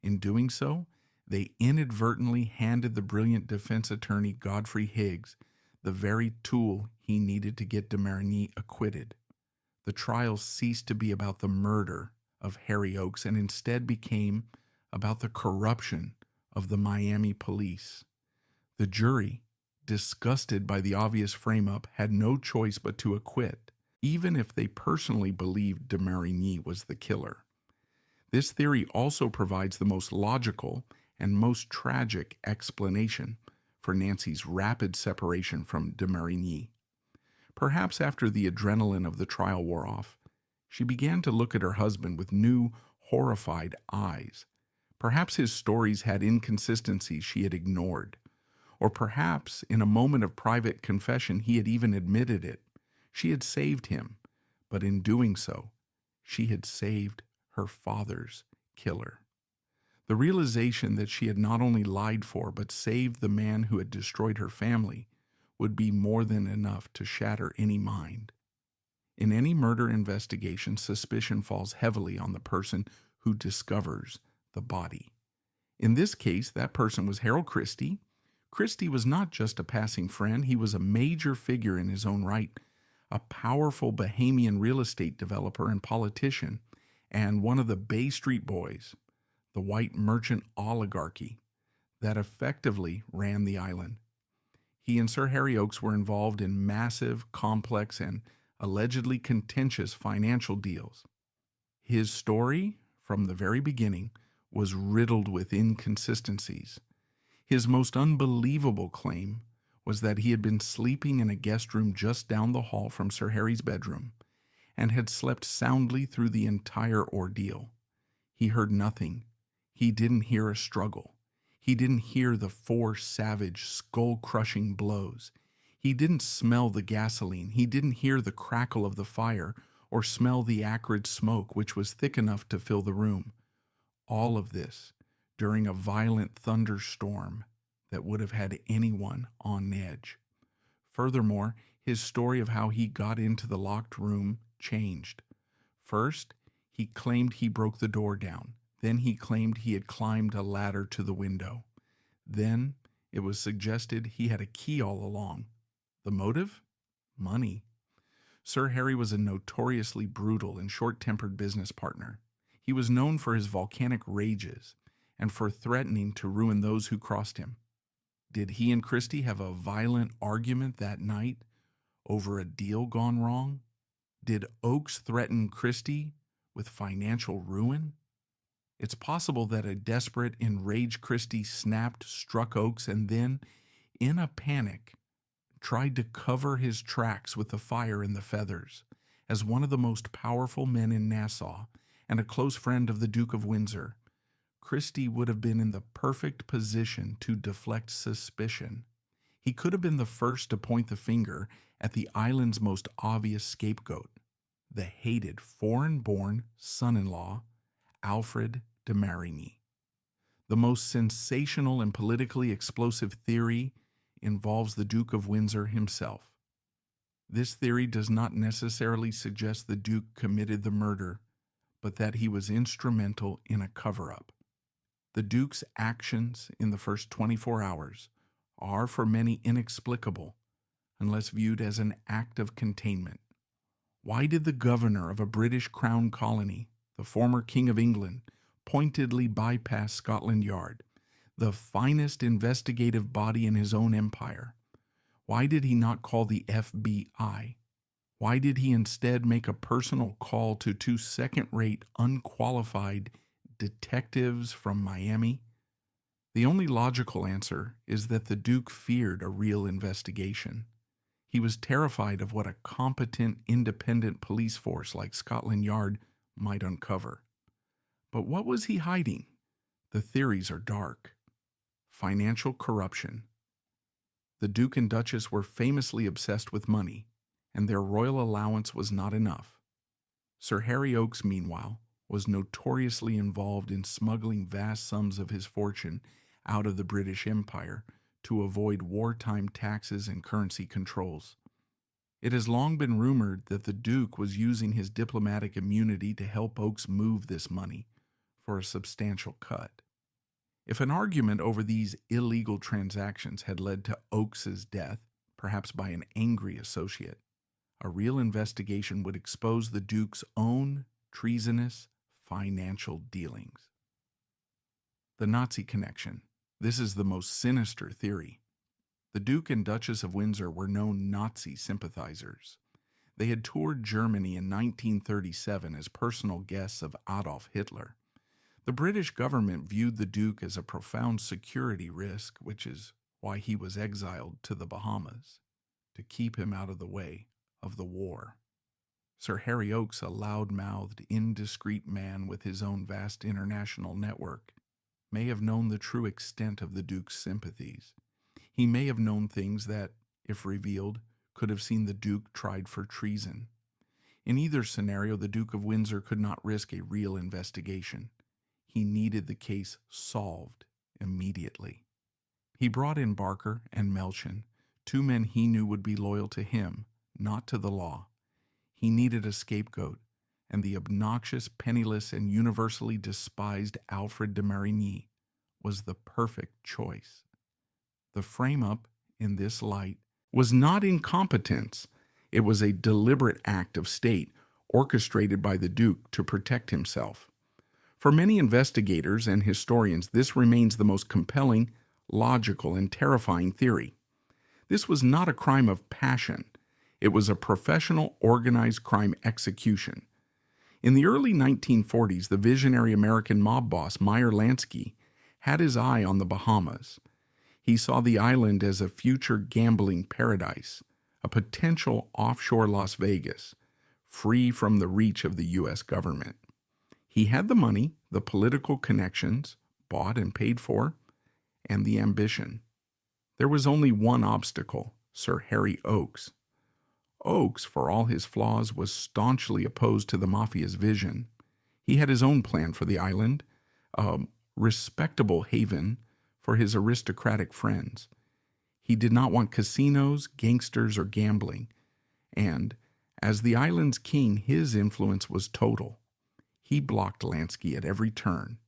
In doing so, they inadvertently handed the brilliant defense attorney Godfrey Higgs the very tool he needed to get de Marigny acquitted. The trial ceased to be about the murder of Harry Oakes and instead became about the corruption of the Miami police. The jury, disgusted by the obvious frame-up, had no choice but to acquit, even if they personally believed de Marigny was the killer. This theory also provides the most logical and most tragic explanation for Nancy's rapid separation from de Marigny. Perhaps after the adrenaline of the trial wore off, she began to look at her husband with new, horrified eyes. Perhaps his stories had inconsistencies she had ignored. Or perhaps, in a moment of private confession, he had even admitted it. She had saved him, but in doing so, she had saved her father's killer. The realization that she had not only lied for but saved the man who had destroyed her family would be more than enough to shatter any mind. In any murder investigation, suspicion falls heavily on the person who discovers the body. In this case, that person was Harold Christie. Christie was not just a passing friend, he was a major figure in his own right, a powerful Bahamian real estate developer and politician, and one of the Bay Street Boys, the white merchant oligarchy that effectively ran the island. He and Sir Harry Oakes were involved in massive, complex, and allegedly contentious financial deals. His story, from the very beginning, was riddled with inconsistencies. His most unbelievable claim was that he had been sleeping in a guest room just down the hall from Sir Harry's bedroom and had slept soundly through the entire ordeal. He heard nothing. He didn't hear a struggle. He didn't hear the 4 savage, skull-crushing blows. He didn't smell the gasoline. He didn't hear the crackle of the fire or smell the acrid smoke which was thick enough to fill the room. All of this during a violent thunderstorm that would have had anyone on edge. Furthermore, his story of how he got into the locked room changed. First, he claimed he broke the door down. Then he claimed he had climbed a ladder to the window. Then it was suggested he had a key all along. The motive? Money. Sir Harry was a notoriously brutal and short-tempered business partner. He was known for his volcanic rages and for threatening to ruin those who crossed him. Did he and Christie have a violent argument that night over a deal gone wrong? Did Oakes threaten Christie with financial ruin? It's possible that a desperate, enraged Christie snapped, struck Oakes, and then, in a panic, tried to cover his tracks with the fire and the feathers. As one of the most powerful men in Nassau and a close friend of the Duke of Windsor, Christie would have been in the perfect position to deflect suspicion. He could have been the first to point the finger at the island's most obvious scapegoat, the hated foreign-born son-in-law, Alfred de Marigny. The most sensational and politically explosive theory involves the Duke of Windsor himself. This theory does not necessarily suggest the Duke committed the murder, but that he was instrumental in a cover-up. The Duke's actions in the first 24 hours are for many inexplicable unless viewed as an act of containment. Why did the governor of a British Crown colony, the former King of England, pointedly bypass Scotland Yard, the finest investigative body in his own empire? Why did he not call the FBI? Why did he instead make a personal call to two second-rate, unqualified detectives from Miami? The only logical answer is that the Duke feared a real investigation. He was terrified of what a competent, independent police force like Scotland Yard might uncover. But what was he hiding? The theories are dark. Financial corruption. The Duke and Duchess were famously obsessed with money, and their royal allowance was not enough. Sir Harry Oakes, meanwhile, was notoriously involved in smuggling vast sums of his fortune out of the British Empire to avoid wartime taxes and currency controls. It has long been rumored that the Duke was using his diplomatic immunity to help Oakes move this money for a substantial cut. If an argument over these illegal transactions had led to Oakes's death, perhaps by an angry associate, a real investigation would expose the Duke's own treasonous financial dealings. The Nazi connection. This is the most sinister theory. The Duke and Duchess of Windsor were known Nazi sympathizers. They had toured Germany in 1937 as personal guests of Adolf Hitler. The British government viewed the Duke as a profound security risk, which is why he was exiled to the Bahamas, to keep him out of the way of the war. Sir Harry Oakes, a loud-mouthed, indiscreet man with his own vast international network, may have known the true extent of the Duke's sympathies. He may have known things that, if revealed, could have seen the Duke tried for treason. In either scenario, the Duke of Windsor could not risk a real investigation. He needed the case solved immediately. He brought in Barker and Melchin, two men he knew would be loyal to him, not to the law. He needed a scapegoat, and the obnoxious, penniless, and universally despised Alfred de Marigny was the perfect choice. The frame-up, in this light, was not incompetence. It was a deliberate act of state orchestrated by the Duke to protect himself. For many investigators and historians, this remains the most compelling, logical, and terrifying theory. This was not a crime of passion. It was a professional, organized crime execution. In the early 1940s, the visionary American mob boss Meyer Lansky had his eye on the Bahamas. He saw the island as a future gambling paradise, a potential offshore Las Vegas, free from the reach of the U.S. government. He had the money, the political connections, bought and paid for, and the ambition. There was only one obstacle: Sir Harry Oakes. Oakes, for all his flaws, was staunchly opposed to the mafia's vision. He had his own plan for the island, a respectable haven for his aristocratic friends. He did not want casinos, gangsters, or gambling, and, as the island's king, his influence was total. He blocked Lansky at every turn.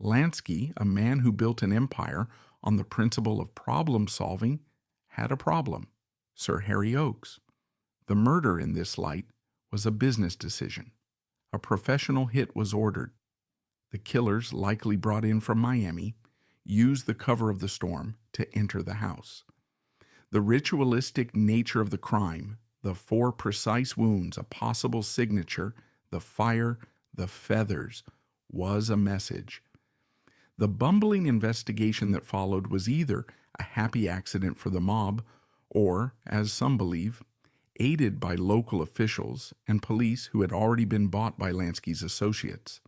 Lansky, a man who built an empire on the principle of problem-solving, had a problem: Sir Harry Oakes. The murder in this light was a business decision. A professional hit was ordered. The killers, likely brought in from Miami, used the cover of the storm to enter the house. The ritualistic nature of the crime, the 4 precise wounds, a possible signature, the fire, the feathers, was a message. The bumbling investigation that followed was either a happy accident for the mob or, as some believe, aided by local officials and police who had already been bought by Lansky's associates.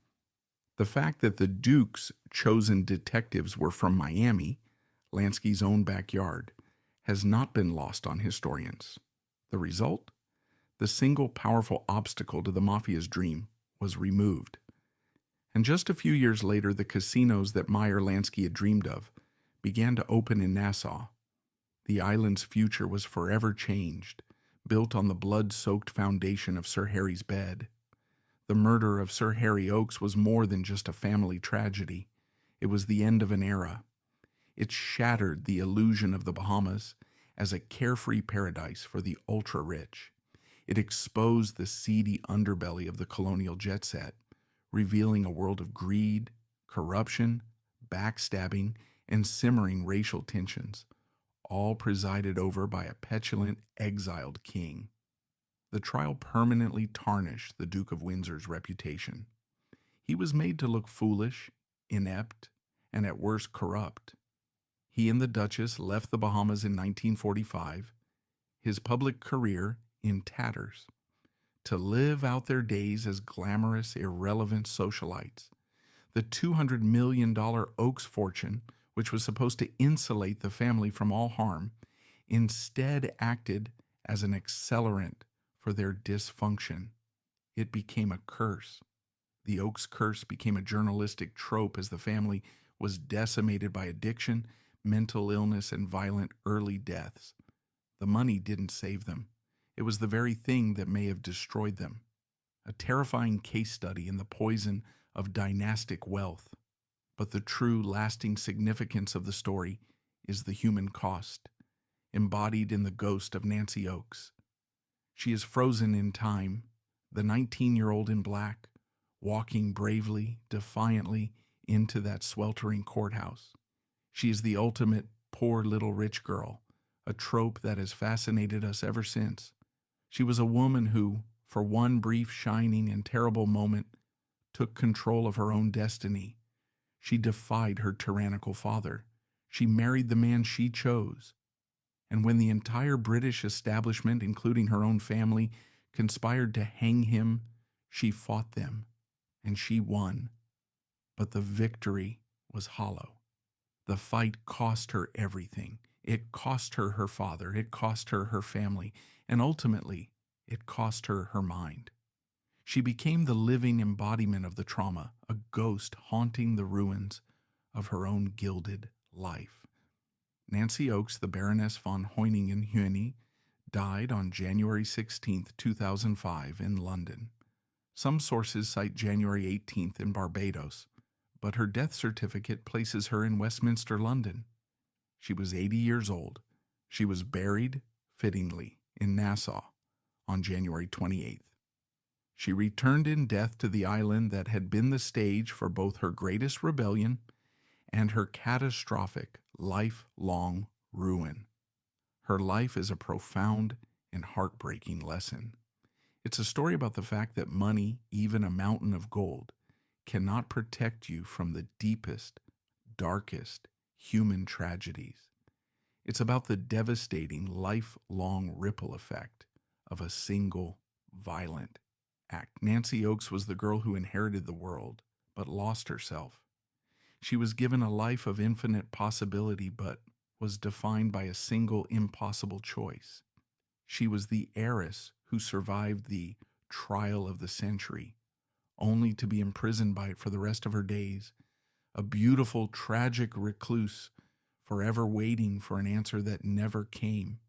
The fact that the Duke's chosen detectives were from Miami, Lansky's own backyard, has not been lost on historians. The result? The single powerful obstacle to the mafia's dream was removed. And just a few years later, the casinos that Meyer Lansky had dreamed of began to open in Nassau. The island's future was forever changed, built on the blood-soaked foundation of Sir Harry's bed. The murder of Sir Harry Oakes was more than just a family tragedy. It was the end of an era. It shattered the illusion of the Bahamas as a carefree paradise for the ultra-rich. It exposed the seedy underbelly of the colonial jet set, revealing a world of greed, corruption, backstabbing, and simmering racial tensions, all presided over by a petulant, exiled king. The trial permanently tarnished the Duke of Windsor's reputation. He was made to look foolish, inept, and at worst corrupt. He and the Duchess left the Bahamas in 1945, his public career in tatters, to live out their days as glamorous, irrelevant socialites. The $200 million Oaks fortune, which was supposed to insulate the family from all harm, instead acted as an accelerant for their dysfunction. It became a curse. The Oaks curse became a journalistic trope as the family was decimated by addiction, mental illness, and violent early deaths. The money didn't save them. It was the very thing that may have destroyed them. A terrifying case study in the poison of dynastic wealth. But the true, lasting significance of the story is the human cost, embodied in the ghost of Nancy Oaks. She is frozen in time, the 19-year-old in black, walking bravely, defiantly into that sweltering courthouse. She is the ultimate poor little rich girl, a trope that has fascinated us ever since. She was a woman who, for one brief, shining, and terrible moment, took control of her own destiny. She defied her tyrannical father. She married the man she chose. And when the entire British establishment, including her own family, conspired to hang him, she fought them, and she won. But the victory was hollow. The fight cost her everything. It cost her her father. It cost her her family. And ultimately, it cost her her mind. She became the living embodiment of the trauma, a ghost haunting the ruins of her own gilded life. Nancy Oaks, the Baroness von Hoyningen-Huene, died on January 16, 2005 in London. Some sources cite January 18th in Barbados, but her death certificate places her in Westminster, London. She was 80 years old. She was buried, fittingly, in Nassau on January 28th. She returned in death to the island that had been the stage for both her greatest rebellion and her catastrophic, lifelong ruin. Her life is a profound and heartbreaking lesson. It's a story about the fact that money, even a mountain of gold, cannot protect you from the deepest, darkest human tragedies. It's about the devastating, lifelong ripple effect of a single violent act. Nancy Oaks was the girl who inherited the world, but lost herself. She was given a life of infinite possibility, but was defined by a single impossible choice. She was the heiress who survived the trial of the century, only to be imprisoned by it for the rest of her days, a beautiful, tragic recluse, forever waiting for an answer that never came.